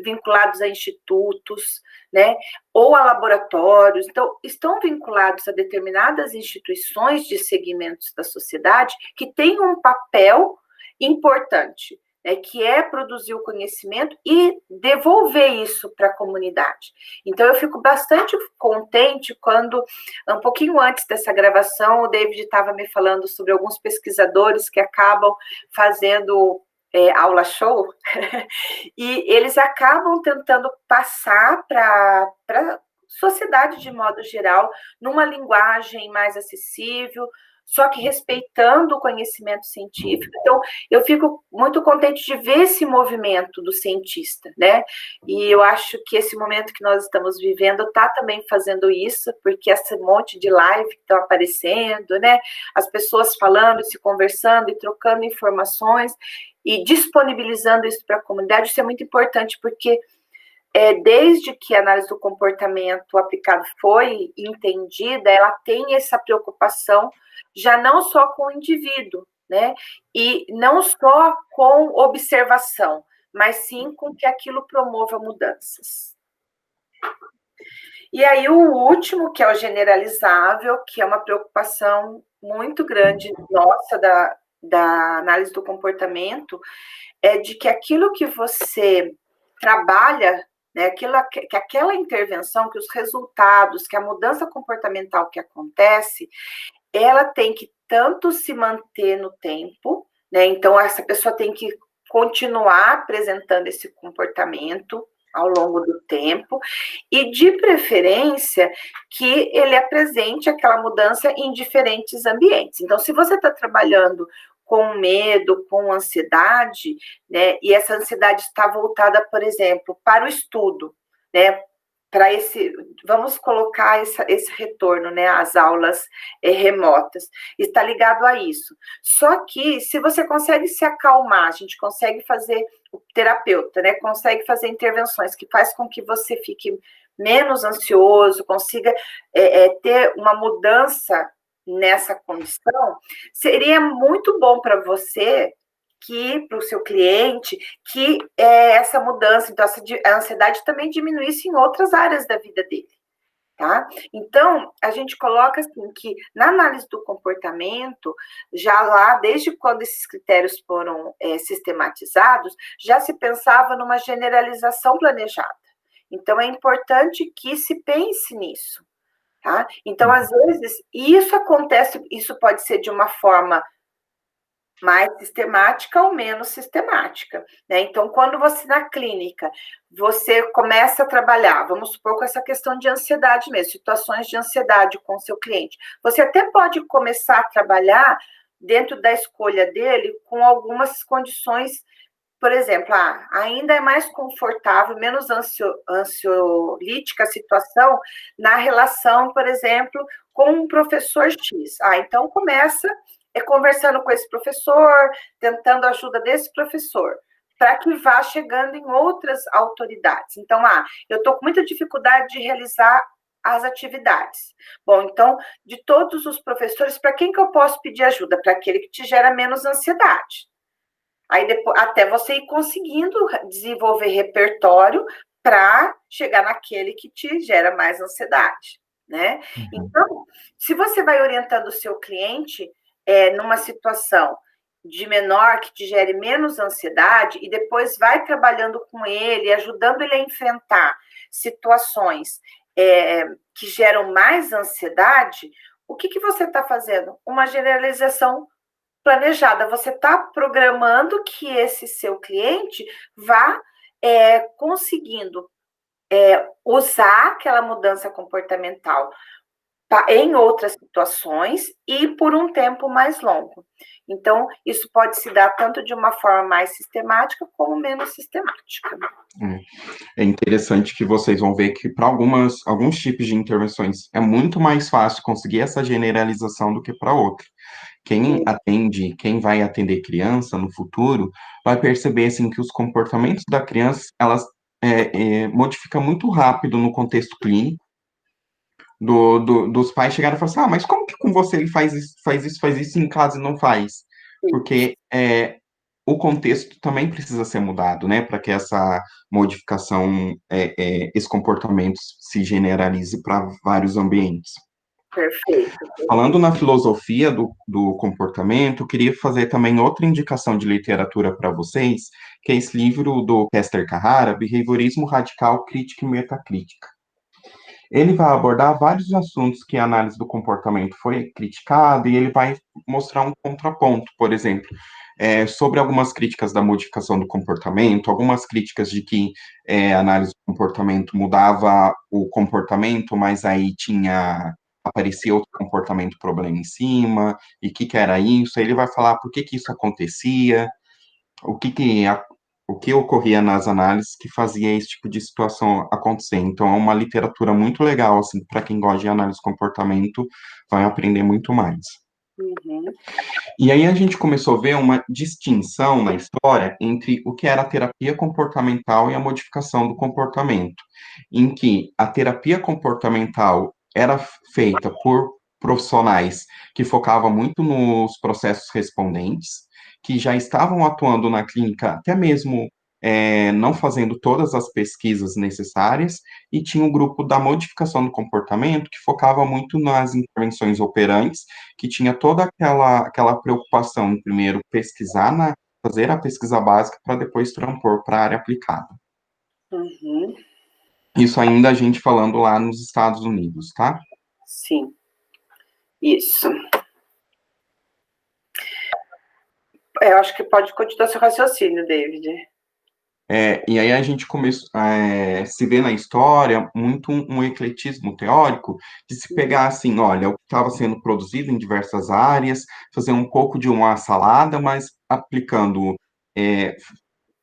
vinculados a institutos, né, ou a laboratórios, então, estão vinculados a determinadas instituições de segmentos da sociedade que têm um papel importante, né, que é produzir o conhecimento e devolver isso para a comunidade. Então, eu fico bastante contente quando, um pouquinho antes dessa gravação, o David estava me falando sobre alguns pesquisadores que acabam fazendo aula show, e eles acabam tentando passar para a sociedade de modo geral, numa linguagem mais acessível, só que respeitando o conhecimento científico. Então, eu fico muito contente de ver esse movimento do cientista, né? E eu acho que esse momento que nós estamos vivendo está também fazendo isso, porque esse monte de live que estão aparecendo, né? As pessoas falando, se conversando e trocando informações e disponibilizando isso para a comunidade, isso é muito importante, porque desde que a análise do comportamento aplicado foi entendida, ela tem essa preocupação já não só com o indivíduo, né? E não só com observação, mas sim com que aquilo promova mudanças. E aí o último, que é o generalizável, que é uma preocupação muito grande nossa da análise do comportamento, é de que aquilo que você trabalha, né, que aquela intervenção, que os resultados, que a mudança comportamental que acontece, ela tem que tanto se manter no tempo, né? Então, essa pessoa tem que continuar apresentando esse comportamento ao longo do tempo, e de preferência que ele apresente aquela mudança em diferentes ambientes. Então, se você está trabalhando com medo, com ansiedade, né, e essa ansiedade está voltada, por exemplo, para o estudo, né, para vamos colocar esse retorno, né, às aulas remotas, está ligado a isso. Só que, se você consegue se acalmar, a gente consegue fazer, o terapeuta, né, consegue fazer intervenções que faz com que você fique menos ansioso, consiga ter uma mudança nessa condição, seria muito bom para você, para o seu cliente, que essa mudança, então a ansiedade também diminuísse em outras áreas da vida dele. Tá? Então, a gente coloca assim que na análise do comportamento, já lá, desde quando esses critérios foram sistematizados, já se pensava numa generalização planejada. Então, é importante que se pense nisso. Tá? Então, às vezes, isso acontece, isso pode ser de uma forma mais sistemática ou menos sistemática, né? Então, quando você na clínica, você começa a trabalhar, vamos supor, com essa questão de ansiedade mesmo, situações de ansiedade com o seu cliente, você até pode começar a trabalhar dentro da escolha dele com algumas condições, por exemplo, ainda é mais confortável, menos ansiolítica a situação na relação, por exemplo, com um professor X. Então começa conversando com esse professor, tentando a ajuda desse professor, para que vá chegando em outras autoridades. Então, eu estou com muita dificuldade de realizar as atividades. Bom, então, de todos os professores, para quem que eu posso pedir ajuda? Para aquele que te gera menos ansiedade. Aí depois, até você ir conseguindo desenvolver repertório para chegar naquele que te gera mais ansiedade, né? Então, se você vai orientando o seu cliente numa situação de menor que te gere menos ansiedade e depois vai trabalhando com ele, ajudando ele a enfrentar situações que geram mais ansiedade, o que você está fazendo? Uma generalização planejada. Você está programando que esse seu cliente vá conseguindo usar aquela mudança comportamental em outras situações e por um tempo mais longo. Então, isso pode se dar tanto de uma forma mais sistemática como menos sistemática. É interessante que vocês vão ver que para alguns tipos de intervenções é muito mais fácil conseguir essa generalização do que para outros. Quem vai atender criança no futuro, vai perceber assim que os comportamentos da criança, elas modificam muito rápido no contexto clínico, dos pais chegarem e falar assim, mas como que com você ele faz isso em casa e não faz? Porque o contexto também precisa ser mudado, né, para que essa modificação, esse comportamento se generalize para vários ambientes. Perfeito. Falando na filosofia do comportamento, eu queria fazer também outra indicação de literatura para vocês, que é esse livro do Kester Carrara, Behaviorismo Radical, Crítica e Metacrítica. Ele vai abordar vários assuntos que a análise do comportamento foi criticada e ele vai mostrar um contraponto, por exemplo, sobre algumas críticas da modificação do comportamento, algumas críticas de que a análise do comportamento mudava o comportamento, mas aí aparecia outro comportamento problema em cima, e o que era isso, aí ele vai falar por que isso acontecia, o que ocorria nas análises que fazia esse tipo de situação acontecer. Então, é uma literatura muito legal, assim, para quem gosta de análise de comportamento, vai aprender muito mais. Uhum. E aí a gente começou a ver uma distinção na história entre o que era a terapia comportamental e a modificação do comportamento, em que a terapia comportamental era feita por profissionais que focavam muito nos processos respondentes, que já estavam atuando na clínica, até mesmo não fazendo todas as pesquisas necessárias, e tinha um grupo da modificação do comportamento que focava muito nas intervenções operantes, que tinha toda aquela preocupação em primeiro fazer a pesquisa básica para depois transpor para a área aplicada. Uhum. Isso ainda a gente falando lá nos Estados Unidos, tá? Sim, isso. Eu acho que pode continuar seu raciocínio, David. E aí a gente se vê na história muito um ecletismo teórico de se pegar assim, olha, o que estava sendo produzido em diversas áreas, fazer um pouco de uma salada, mas aplicando.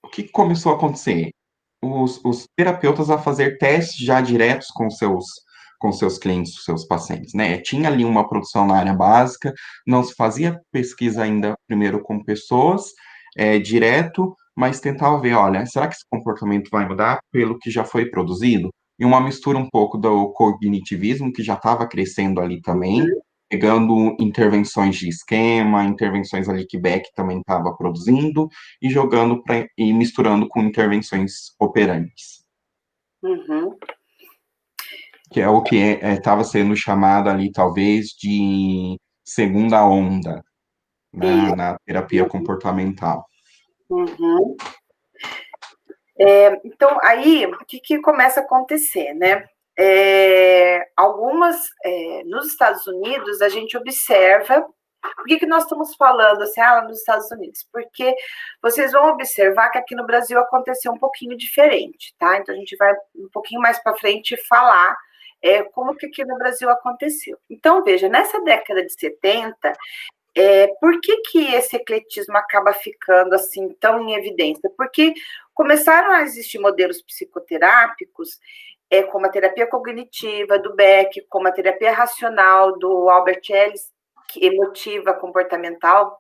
O que começou a acontecer? Os terapeutas a fazer testes já diretos com seus clientes, seus pacientes, né? Tinha ali uma produção na área básica, não se fazia pesquisa ainda primeiro com pessoas, direto, mas tentava ver, olha, será que esse comportamento vai mudar pelo que já foi produzido? E uma mistura um pouco do cognitivismo, que já estava crescendo ali também, pegando intervenções de esquema, intervenções ali que Beck também estava produzindo, e e misturando com intervenções operantes. Uhum. Que é o que estava sendo chamado ali, talvez, de segunda onda na terapia comportamental. Uhum. Então, aí, o que começa a acontecer, né? Nos Estados Unidos, a gente observa. Por que nós estamos falando assim, lá nos Estados Unidos? Porque vocês vão observar que aqui no Brasil aconteceu um pouquinho diferente, tá? Então, a gente vai um pouquinho mais para frente falar como que aqui no Brasil aconteceu. Então, veja, nessa década de 70, por que esse ecletismo acaba ficando assim tão em evidência? Porque começaram a existir modelos psicoterápicos, como a terapia cognitiva do Beck, como a terapia racional do Albert Ellis, emotiva, comportamental,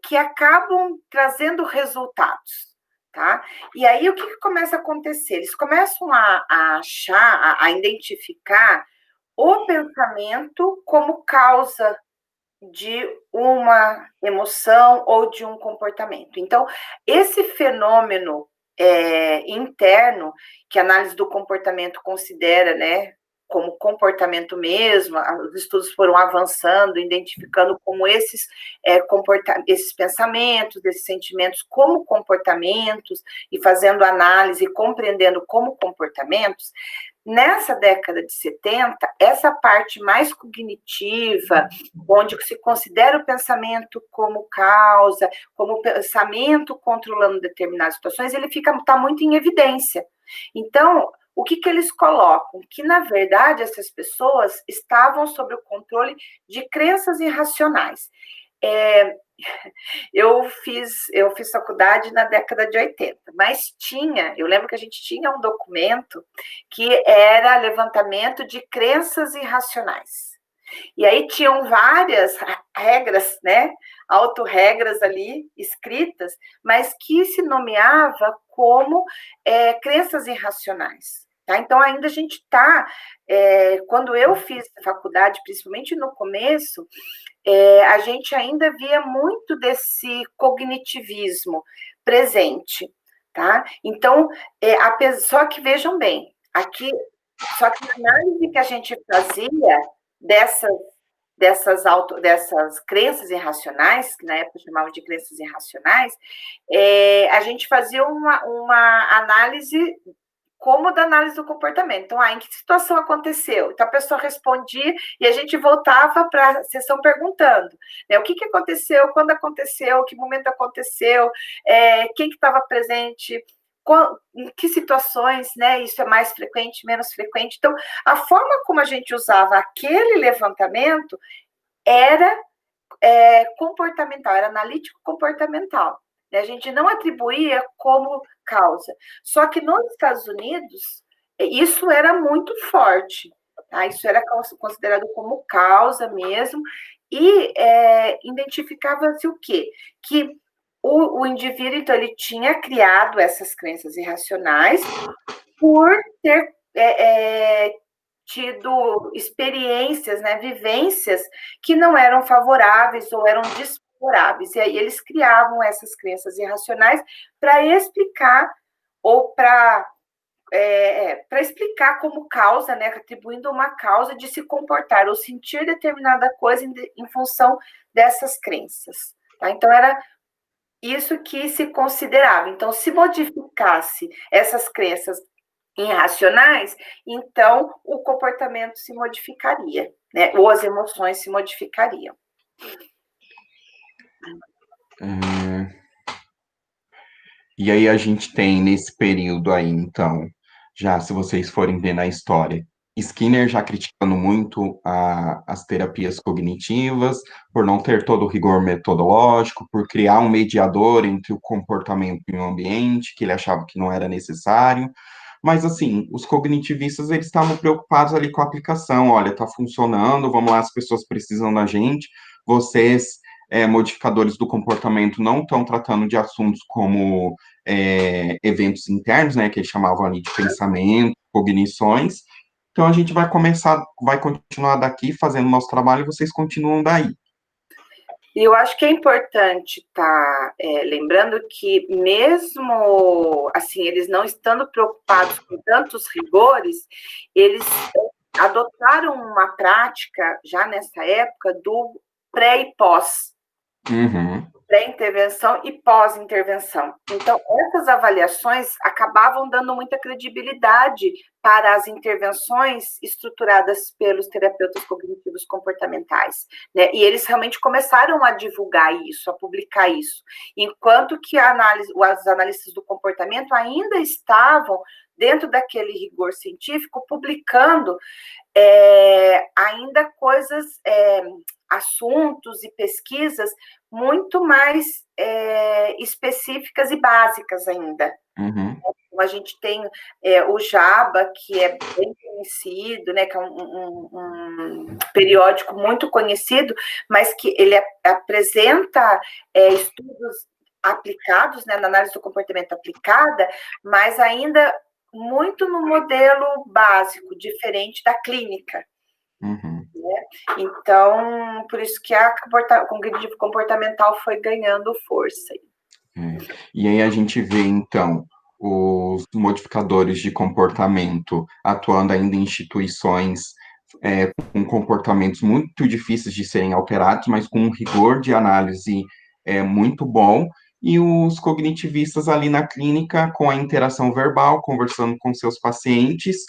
que acabam trazendo resultados, tá? E aí o que começa a acontecer? Eles começam a achar, a identificar o pensamento como causa de uma emoção ou de um comportamento. Então, esse fenômeno interno, que a análise do comportamento considera, né, como comportamento mesmo, os estudos foram avançando, identificando como esses pensamentos, esses sentimentos como comportamentos, e fazendo análise, compreendendo como comportamentos. Nessa década de 70, essa parte mais cognitiva, onde se considera o pensamento como causa, como o pensamento controlando determinadas situações, ele está muito em evidência. Então, o que eles colocam? Que, na verdade, essas pessoas estavam sob o controle de crenças irracionais. Eu fiz faculdade na década de 80, mas eu lembro que a gente tinha um documento que era levantamento de crenças irracionais. E aí tinham várias regras, né, autorregras ali escritas, mas que se nomeava como crenças irracionais. Tá? Então, ainda a gente está, quando eu fiz faculdade, principalmente no começo, a gente ainda via muito desse cognitivismo presente, tá? Então, só que vejam bem, só que a análise que a gente fazia dessas crenças irracionais, que na época chamavam de crenças irracionais, a gente fazia uma análise como da análise do comportamento. Então, em que situação aconteceu? Então, a pessoa respondia e a gente voltava para a sessão perguntando, né, o que aconteceu, quando aconteceu, que momento aconteceu, quem que estava presente, em que situações, né, isso é mais frequente, menos frequente. Então, a forma como a gente usava aquele levantamento era comportamental, era analítico comportamental. A gente não atribuía como causa. Só que nos Estados Unidos, isso era muito forte. Tá? Isso era considerado como causa mesmo, e identificava-se o quê? Que o indivíduo, então, ele tinha criado essas crenças irracionais por ter tido experiências, né, vivências que não eram favoráveis ou eram desfavoráveis. E aí eles criavam essas crenças irracionais para explicar, ou para explicar como causa, né, atribuindo uma causa de se comportar ou sentir determinada coisa em função dessas crenças. Tá? Então, era isso que se considerava. Então, se modificasse essas crenças irracionais, então o comportamento se modificaria, né? Ou as emoções se modificariam. E aí a gente tem nesse período aí, então, já se vocês forem ver na história, Skinner já criticando muito as terapias cognitivas, por não ter todo o rigor metodológico, por criar um mediador entre o comportamento e o ambiente, que ele achava que não era necessário. Mas, assim, os cognitivistas, eles estavam preocupados ali com a aplicação. Olha, está funcionando, vamos lá, as pessoas precisam da gente. Vocês, modificadores do comportamento, não estão tratando de assuntos como eventos internos, né, que eles chamavam ali de pensamento, cognições. Então, a gente vai continuar daqui fazendo nosso trabalho e vocês continuam daí. E eu acho que é importante estar lembrando que, mesmo assim, eles não estando preocupados com tantos rigores, eles adotaram uma prática, já nessa época, do pré e pós. Uhum. Pré-intervenção e pós-intervenção. Então, essas avaliações acabavam dando muita credibilidade para as intervenções estruturadas pelos terapeutas cognitivos comportamentais, né? E eles realmente começaram a divulgar isso, a publicar isso, enquanto que os analistas do comportamento ainda estavam, dentro daquele rigor científico, publicando ainda coisas, assuntos e pesquisas muito mais específicas e básicas ainda. Uhum. Então, a gente tem o JABA, que é bem conhecido, né, que é um periódico muito conhecido, mas que ele apresenta estudos aplicados, né, na análise do comportamento aplicada, mas ainda muito no modelo básico, diferente da clínica. Uhum. Né? Então, por isso que a cognitivo comportamental foi ganhando força. E aí a gente vê, então, os modificadores de comportamento, atuando ainda em instituições com comportamentos muito difíceis de serem alterados, mas com um rigor de análise muito bom, e os cognitivistas ali na clínica, com a interação verbal, conversando com seus pacientes,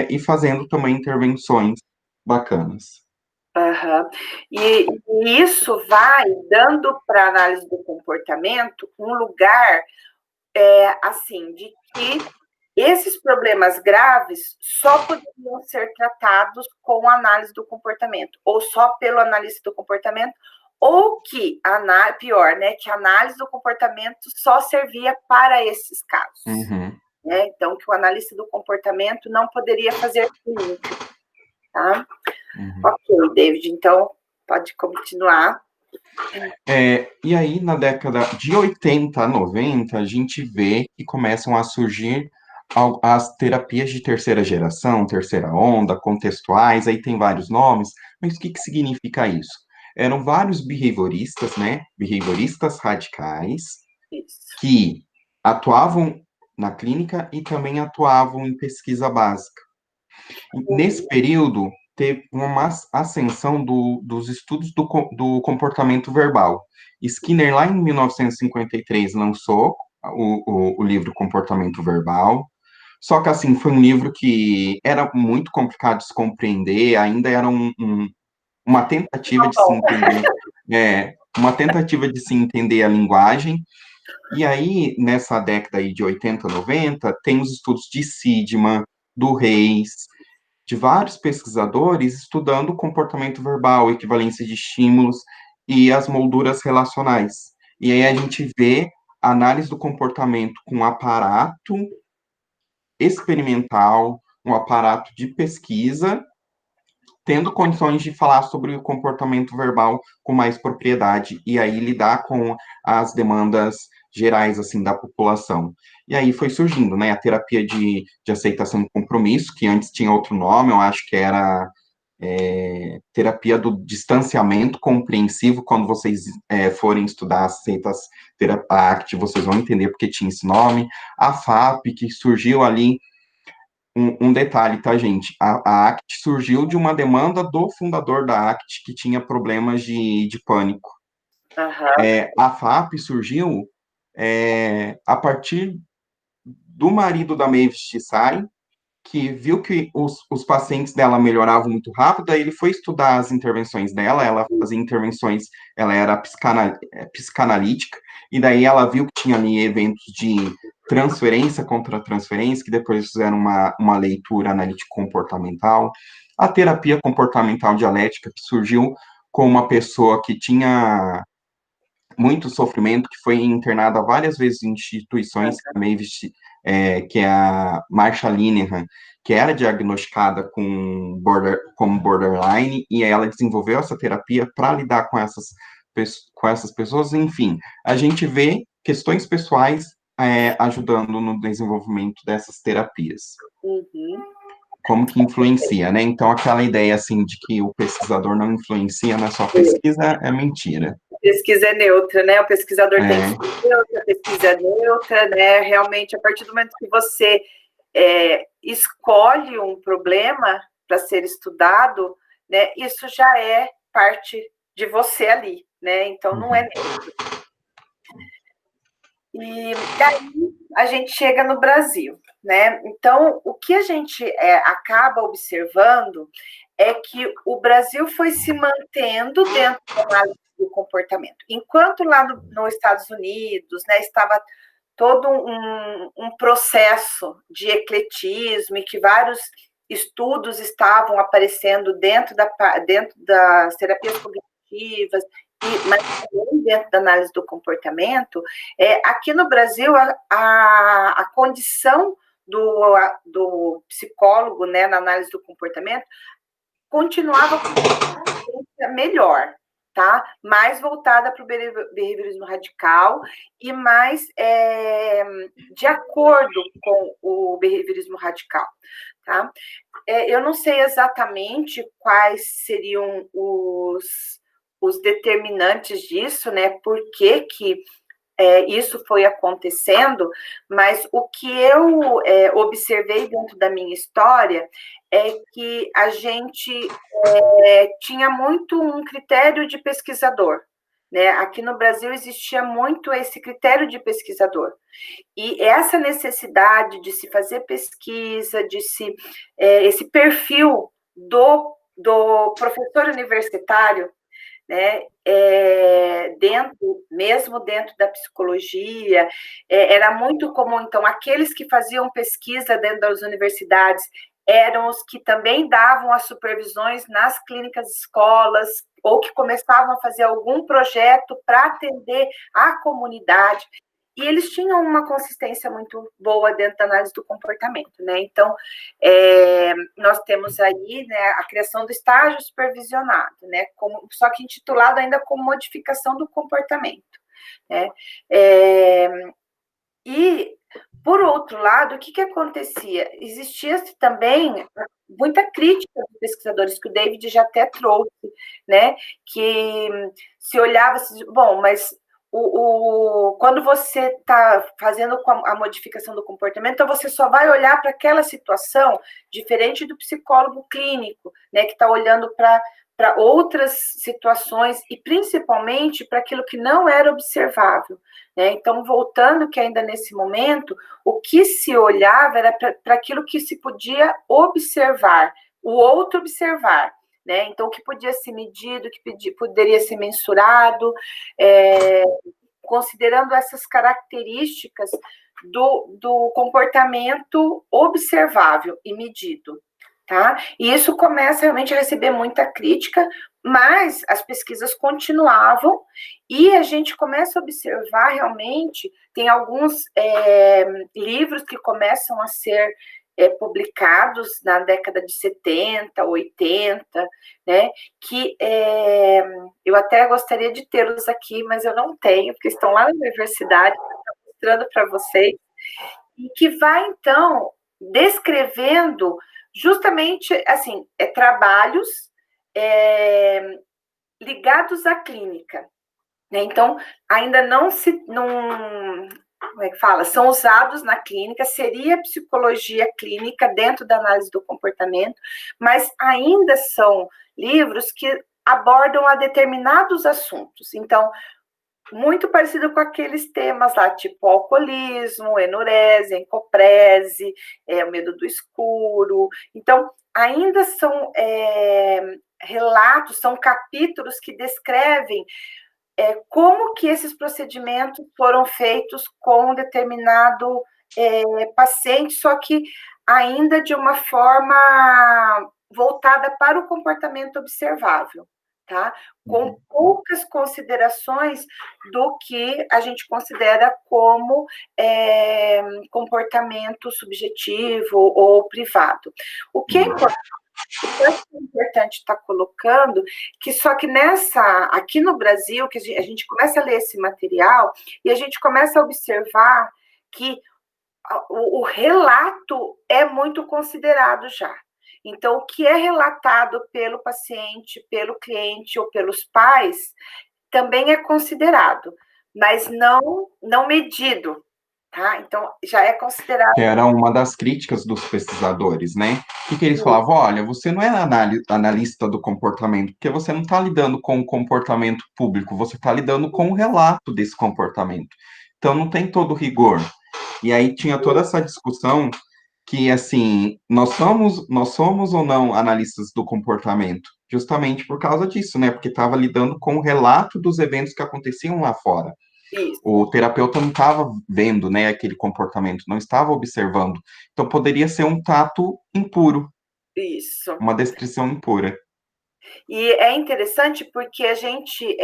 e fazendo também intervenções bacanas. Uhum. E isso vai dando para a análise do comportamento um lugar, assim, de que esses problemas graves só poderiam ser tratados com a análise do comportamento, ou só pelo analista do comportamento, ou que, pior, né, que a análise do comportamento só servia para esses casos. Uhum. Né? Então, que o analista do comportamento não poderia fazer clínica, tá? Uhum. Ok, David, então pode continuar. E aí, na década de 80, 90, a gente vê que começam a surgir as terapias de terceira geração, terceira onda, contextuais, aí tem vários nomes, mas o que significa isso? Eram vários behavioristas, né? Behavioristas radicais, Isso. que atuavam na clínica e também atuavam em pesquisa básica. Nesse período, teve uma ascensão dos estudos do comportamento verbal. Skinner, lá em 1953, lançou o livro Comportamento Verbal, só que, assim, foi um livro que era muito complicado de se compreender, ainda era uma tentativa de se entender, uma tentativa de se entender a linguagem. E aí, nessa década aí de 80, 90, tem os estudos de Seligman, do Reis, de vários pesquisadores estudando o comportamento verbal, equivalência de estímulos e as molduras relacionais. E aí a gente vê a análise do comportamento com um aparato experimental, um aparato de pesquisa, tendo condições de falar sobre o comportamento verbal com mais propriedade e aí lidar com as demandas gerais assim da população. E aí foi surgindo, né, a terapia de aceitação e compromisso, que antes tinha outro nome, eu acho que era terapia do distanciamento compreensivo. Quando vocês forem estudar aceitas ACT, vocês vão entender porque tinha esse nome. A FAP, que surgiu ali. Um detalhe, tá, gente? A ACT surgiu de uma demanda do fundador da ACT, que tinha problemas de pânico. Uhum. A FAP surgiu a partir do marido da Mavis Tsai, que viu que os pacientes dela melhoravam muito rápido, aí ele foi estudar as intervenções dela, ela fazia intervenções, ela era psicanalítica, e daí ela viu que tinha ali eventos de transferência contra transferência, que depois fizeram uma leitura analítico-comportamental, a terapia comportamental dialética, que surgiu com uma pessoa que tinha muito sofrimento, que foi internada várias vezes em instituições, que é a Marsha Linehan, que era diagnosticada como borderline, e ela desenvolveu essa terapia para lidar com essas pessoas. Enfim, a gente vê questões pessoais ajudando no desenvolvimento dessas terapias. Uhum. Como que influencia, né? Então, aquela ideia, assim, de que o pesquisador não influencia na sua pesquisa é mentira. Pesquisa é neutra, né? O pesquisador tem que ser neutra, a pesquisa é neutra, né? Realmente, a partir do momento que você escolhe um problema para ser estudado, né? Isso já é parte de você ali, né? Então, não é neutro. E daí a gente chega no Brasil, né? Então, o que a gente acaba observando é que o Brasil foi se mantendo dentro da análise do comportamento. Enquanto lá nos Estados Unidos, né, estava todo um processo de ecletismo e que vários estudos estavam aparecendo dentro das terapias cognitivas, mas também dentro da análise do comportamento, aqui no Brasil, a condição do psicólogo, né, na análise do comportamento continuava melhor, tá? Mais voltada para o behaviorismo radical e mais de acordo com o behaviorismo radical, tá? Eu não sei exatamente quais seriam os determinantes disso, né? Por que isso foi acontecendo, mas o que eu observei dentro da minha história é que a gente tinha muito um critério de pesquisador, né? Aqui no Brasil existia muito esse critério de pesquisador. E essa necessidade de se fazer pesquisa, esse perfil do professor universitário, né, mesmo dentro da psicologia, era muito comum, então, aqueles que faziam pesquisa dentro das universidades eram os que também davam as supervisões nas clínicas escolas, ou que começavam a fazer algum projeto para atender a comunidade, e eles tinham uma consistência muito boa dentro da análise do comportamento, né? Então, nós temos aí, né, a criação do estágio supervisionado, né? Só que intitulado ainda como modificação do comportamento, né? E, por outro lado, o que acontecia? Existia também muita crítica dos pesquisadores, que o David já até trouxe, né? Que se olhava, bom, mas quando você está fazendo a modificação do comportamento, então você só vai olhar para aquela situação, diferente do psicólogo clínico, né, que está olhando para outras situações e principalmente para aquilo que não era observável, né? Então, voltando que ainda nesse momento, o que se olhava era para aquilo que se podia observar, o outro observar, né? Então, o que podia ser medido, o que poderia ser mensurado, considerando essas características do comportamento observável e medido, tá? E isso começa realmente a receber muita crítica, mas as pesquisas continuavam e a gente começa a observar realmente, tem alguns livros que começam a ser publicados na década de 70, 80, né, que eu até gostaria de tê-los aqui, mas eu não tenho, porque estão lá na universidade, mostrando para vocês, e que vai, então, descrevendo justamente, assim, trabalhos ligados à clínica, né? Então, ainda não como é que fala? São usados na clínica, seria psicologia clínica dentro da análise do comportamento, mas ainda são livros que abordam a determinados assuntos. Então, muito parecido com aqueles temas lá, tipo alcoolismo, enurese, encoprese, o medo do escuro. Então, ainda são relatos, são capítulos que descrevem como que esses procedimentos foram feitos com um determinado paciente, só que ainda de uma forma voltada para o comportamento observável, tá? Com poucas considerações do que a gente considera como comportamento subjetivo ou privado. O que é importante estar colocando que só que aqui no Brasil, que a gente começa a ler esse material e a gente começa a observar que o relato é muito considerado já. Então, o que é relatado pelo paciente, pelo cliente ou pelos pais, também é considerado, mas não medido, tá? Então, já é considerado. Que era uma das críticas dos pesquisadores, né? Que eles falavam, olha, você não é analista do comportamento, porque você não está lidando com o comportamento público, você está lidando com o relato desse comportamento. Então, não tem todo o rigor. E aí tinha toda essa discussão que, assim, nós somos ou não analistas do comportamento? Justamente por causa disso, né? Porque estava lidando com o relato dos eventos que aconteciam lá fora. Isso. O terapeuta não estava vendo, né, aquele comportamento, não estava observando. Então, poderia ser um tato impuro. Isso. Uma descrição impura. E é interessante porque a gente,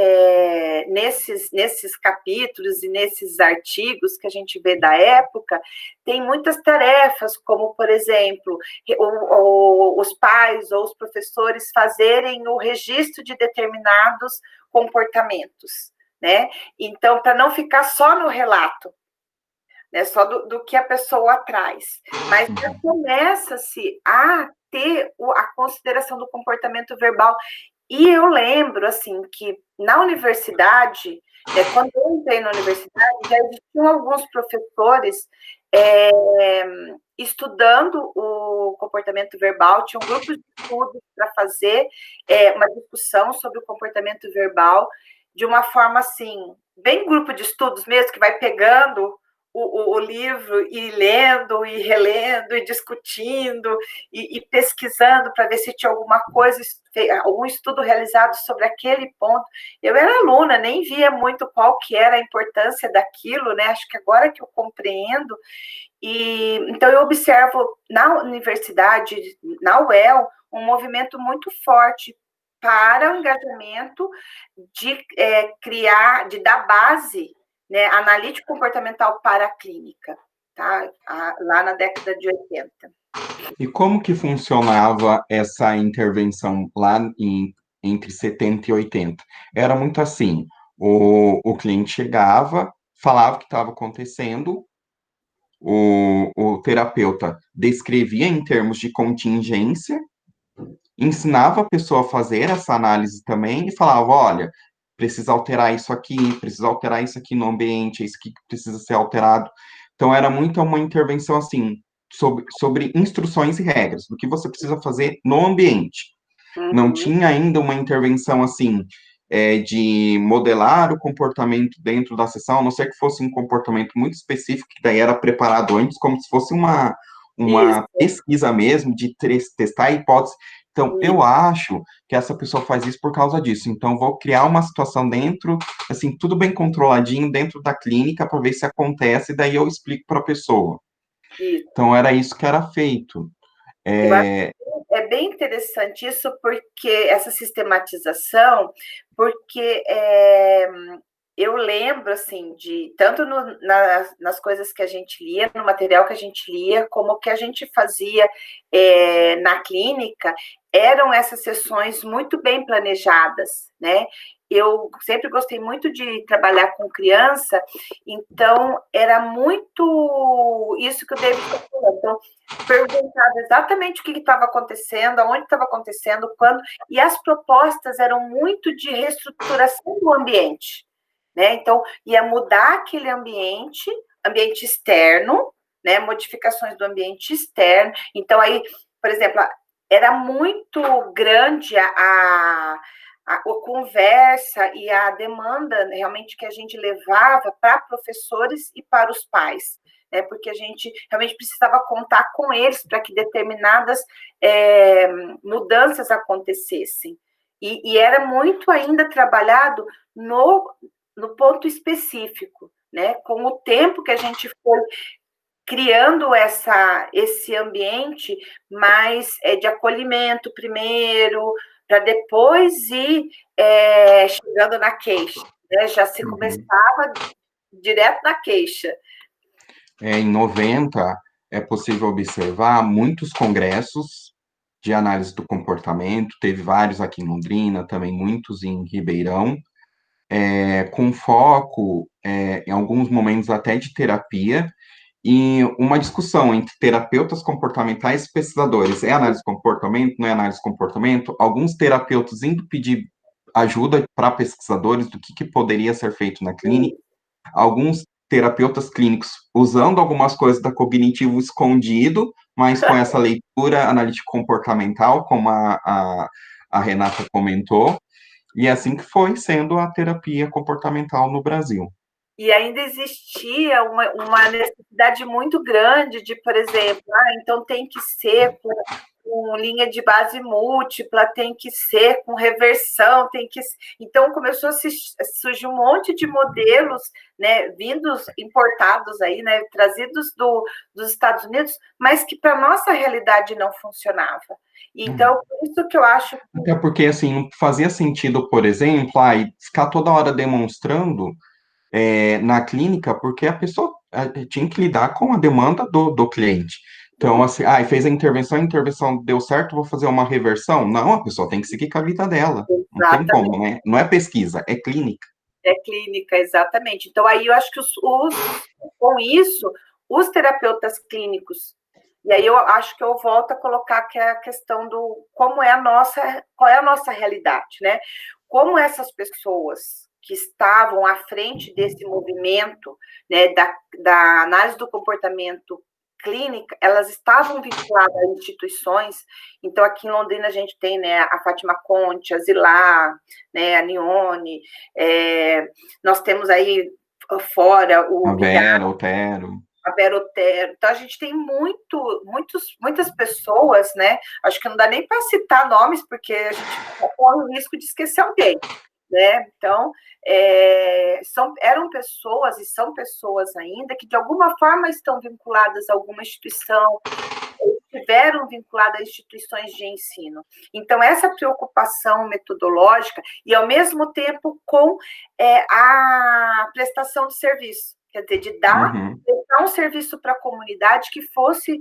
nesses capítulos e nesses artigos que a gente vê da época, tem muitas tarefas, como, por exemplo, os pais ou os professores fazerem o registro de determinados comportamentos, né? Então, para não ficar só no relato, né, só do que a pessoa traz. Mas já começa-se a ter a consideração do comportamento verbal E eu lembro, assim, que na universidade, quando eu entrei na universidade, já existiam alguns professores é, estudando o comportamento verbal, tinha um grupo de estudos para fazer uma discussão sobre o comportamento verbal de uma forma, assim, bem grupo de estudos mesmo, que vai pegando o livro e lendo e relendo e discutindo e pesquisando para ver se tinha alguma coisa, algum estudo realizado sobre aquele ponto. Eu era aluna, nem via muito qual que era a importância daquilo, né? Acho que agora que eu compreendo. E então eu observo na universidade, na UEL, um movimento muito forte para o engajamento de criar, de dar base, né, analítico comportamental para a clínica, tá? Lá na década de 80. E como que funcionava essa intervenção lá entre 70 e 80? Era muito assim, o cliente chegava, falava o que estava acontecendo, o terapeuta descrevia em termos de contingência, ensinava a pessoa a fazer essa análise também e falava, olha, precisa alterar isso aqui, precisa alterar isso aqui no ambiente, isso aqui que precisa ser alterado. Então, era muito uma intervenção, assim, sobre instruções e regras, do que você precisa fazer no ambiente. Não Uhum. tinha ainda uma intervenção, assim, de modelar o comportamento dentro da sessão, a não ser que fosse um comportamento muito específico, que daí era preparado antes, como se fosse uma Isso, pesquisa mesmo, de testar a hipótese. Então, eu isso, acho que essa pessoa faz isso por causa disso. Então, vou criar uma situação dentro, assim, tudo bem controladinho dentro da clínica para ver se acontece, e daí eu explico para a pessoa. isso. Então, era isso que era feito. Eu acho É, que é bem interessante isso, porque essa sistematização, porque eu lembro, assim, de tanto nas coisas que a gente lia, no material que a gente lia, como o que a gente fazia na clínica, eram essas sessões muito bem planejadas, né? Eu sempre gostei muito de trabalhar com criança, então era muito isso que o David falou. Então, perguntava exatamente o que estava acontecendo, aonde estava acontecendo, quando, e as propostas eram muito de reestruturação do ambiente, né? Então, ia mudar aquele ambiente externo, né? Modificações do ambiente externo. Então, aí, por exemplo, era muito grande a conversa e a demanda realmente que a gente levava para professores e para os pais, né? Porque a gente realmente precisava contar com eles para que determinadas mudanças acontecessem. E era muito ainda trabalhado no ponto específico, né? Com o tempo que a gente foi criando esse ambiente mais de acolhimento primeiro, para depois ir chegando na queixa, né? Já se uhum. começava direto na queixa. Em 90, é possível observar muitos congressos de análise do comportamento, teve vários aqui em Londrina, também muitos em Ribeirão, com foco, em alguns momentos até de terapia, e uma discussão entre terapeutas comportamentais e pesquisadores. É análise de comportamento? Não é análise de comportamento? Alguns terapeutas indo pedir ajuda para pesquisadores do que poderia ser feito na clínica, alguns terapeutas clínicos usando algumas coisas da cognitivo escondido, mas com essa leitura analítico-comportamental, como a Renata comentou, e é assim que foi sendo a terapia comportamental no Brasil. E ainda existia uma necessidade muito grande de, por exemplo, então tem que ser com linha de base múltipla, tem que ser com reversão, tem que. Então começou a surgir um monte de modelos, né, vindos, importados aí, né, trazidos dos Estados Unidos, mas que para nossa realidade não funcionava. Então, por isso que eu acho. Até porque, assim, não fazia sentido, por exemplo, ficar toda hora demonstrando na clínica, porque a pessoa tinha que lidar com a demanda do cliente. Então, assim, fez a intervenção deu certo, vou fazer uma reversão. Não, a pessoa tem que seguir com a vida dela. Não tem Exatamente. como, né? Não é pesquisa, é clínica. É clínica, exatamente. Então, aí eu acho que com isso, os terapeutas clínicos E aí eu acho que eu volto a colocar que é a questão do como é a nossa, qual é a nossa realidade, né? Como essas pessoas que estavam à frente desse movimento, né, da análise do comportamento clínica, elas estavam vinculadas a instituições. Então, aqui em Londrina, a gente tem, né, a Fátima Conte, a Zilá, né, a Nione, nós temos aí fora A o Vera, Otero. a Berotero. Então, a gente tem muitas pessoas, né? Acho que não dá nem para citar nomes, porque a gente corre o risco de esquecer alguém, né? Então, eram pessoas e são pessoas ainda que, de alguma forma, estão vinculadas a alguma instituição, estiveram vinculadas a instituições de ensino. Então, essa preocupação metodológica e, ao mesmo tempo, com a prestação de serviço, quer dizer, de prestar um serviço para a comunidade que fosse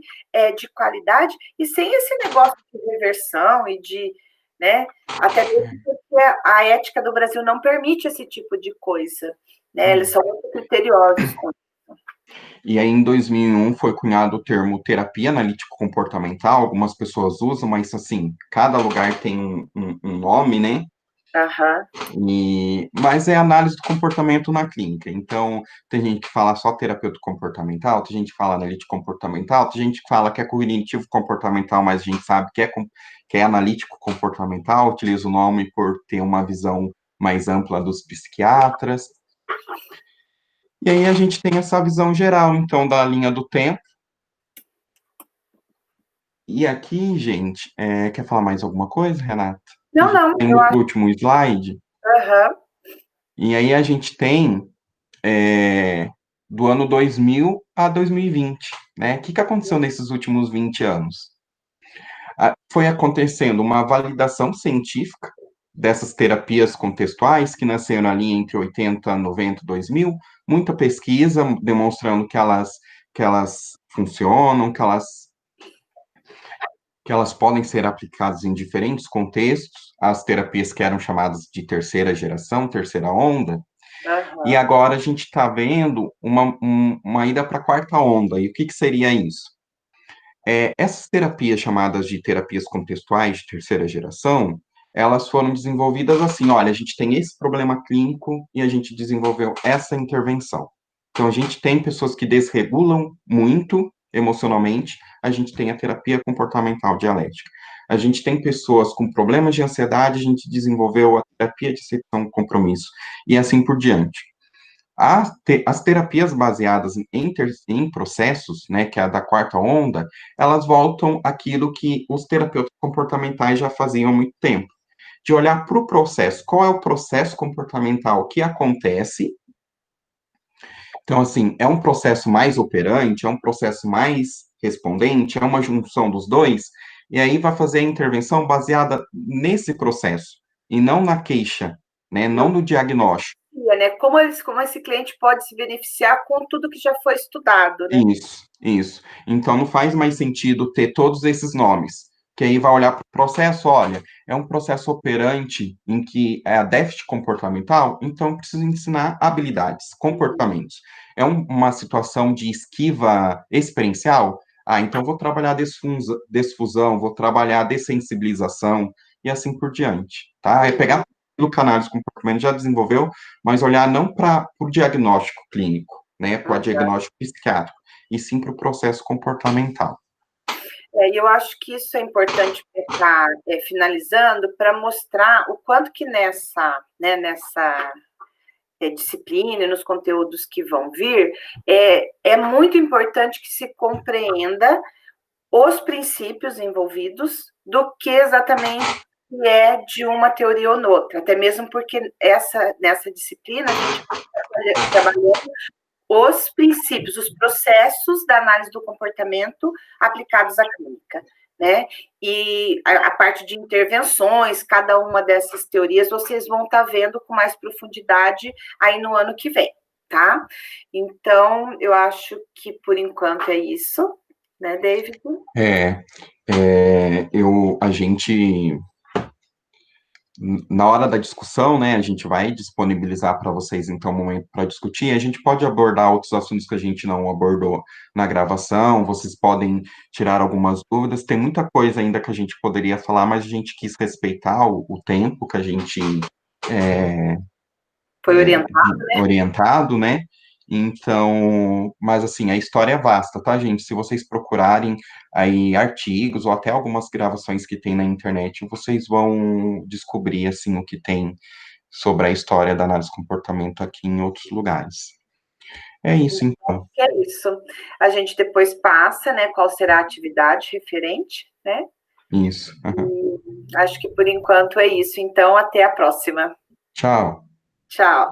de qualidade e sem esse negócio de reversão e de, né, até mesmo porque a ética do Brasil não permite esse tipo de coisa, né, eles são muito criteriosos com E aí, em 2001, foi cunhado o termo terapia analítico-comportamental. Algumas pessoas usam, mas, assim, cada lugar tem um nome, né? Aham. Mas é análise do comportamento na clínica. Então, tem gente que fala só terapeuta comportamental, tem gente que fala analítico comportamental, tem gente que fala que é cognitivo comportamental, mas a gente sabe que é analítico comportamental, utiliza o nome por ter uma visão mais ampla dos psiquiatras. E aí a gente tem essa visão geral, então, da linha do tempo. E aqui, gente, quer falar mais alguma coisa, Renata? A Não, gente não, tem eu o acho. último slide. Aham. E aí a gente tem do ano 2000 a 2020, né? O que aconteceu nesses últimos 20 anos? Foi acontecendo uma validação científica dessas terapias contextuais que nasceram ali entre 80, 90, 2000, muita pesquisa demonstrando que elas funcionam, que elas podem ser aplicadas em diferentes contextos, as terapias que eram chamadas de terceira geração, terceira onda, e Aham. agora a gente está vendo uma ida para a quarta onda. E o que seria isso? Essas terapias chamadas de terapias contextuais de terceira geração, elas foram desenvolvidas assim, olha, a gente tem esse problema clínico e a gente desenvolveu essa intervenção. Então, a gente tem pessoas que desregulam muito emocionalmente, a gente tem a terapia comportamental dialética. A gente tem pessoas com problemas de ansiedade, a gente desenvolveu a terapia de aceitação do compromisso, e assim por diante. As terapias baseadas em processos, né, que é a da quarta onda, elas voltam àquilo que os terapeutas comportamentais já faziam há muito tempo, de olhar para o processo, qual é o processo comportamental que acontece. Então, assim, é um processo mais operante, é um processo mais respondente, é uma junção dos dois, e aí vai fazer a intervenção baseada nesse processo, e não na queixa, né, não no diagnóstico. Né? Como esse cliente pode se beneficiar com tudo que já foi estudado, né? Isso, isso. Então não faz mais sentido ter todos esses nomes, que aí vai olhar para o processo, olha, é um processo operante em que é a déficit comportamental, então preciso ensinar habilidades, comportamentos. É uma situação de esquiva experiencial, então vou trabalhar desfusão, vou trabalhar dessensibilização e assim por diante, tá? É pegar o que a análise de comportamento já desenvolveu, mas olhar não para o diagnóstico clínico, né, para o diagnóstico psiquiátrico, e sim para o processo comportamental. E eu acho que isso é importante estar finalizando para mostrar o quanto que nessa disciplina e nos conteúdos que vão vir, é muito importante que se compreenda os princípios envolvidos do que exatamente é de uma teoria ou outra, até mesmo porque nessa disciplina a gente está trabalhando os princípios, os processos da análise do comportamento aplicados à clínica, né? E a parte de intervenções, cada uma dessas teorias, vocês vão estar vendo com mais profundidade aí no ano que vem, tá? Então, eu acho que por enquanto é isso, né, David? A gente na hora da discussão, né, a gente vai disponibilizar para vocês, então, um momento para discutir. A gente pode abordar outros assuntos que a gente não abordou na gravação, vocês podem tirar algumas dúvidas. Tem muita coisa ainda que a gente poderia falar, mas a gente quis respeitar o tempo que a gente é, Foi orientado. orientado, né? Então, mas assim, a história é vasta, tá, gente? Se vocês procurarem aí artigos ou até algumas gravações que tem na internet, vocês vão descobrir assim o que tem sobre a história da análise de comportamento aqui em outros lugares. É isso, então. É isso. A gente depois passa, né, qual será a atividade referente, né? Isso. E acho que por enquanto é isso. Então, até a próxima. Tchau. Tchau.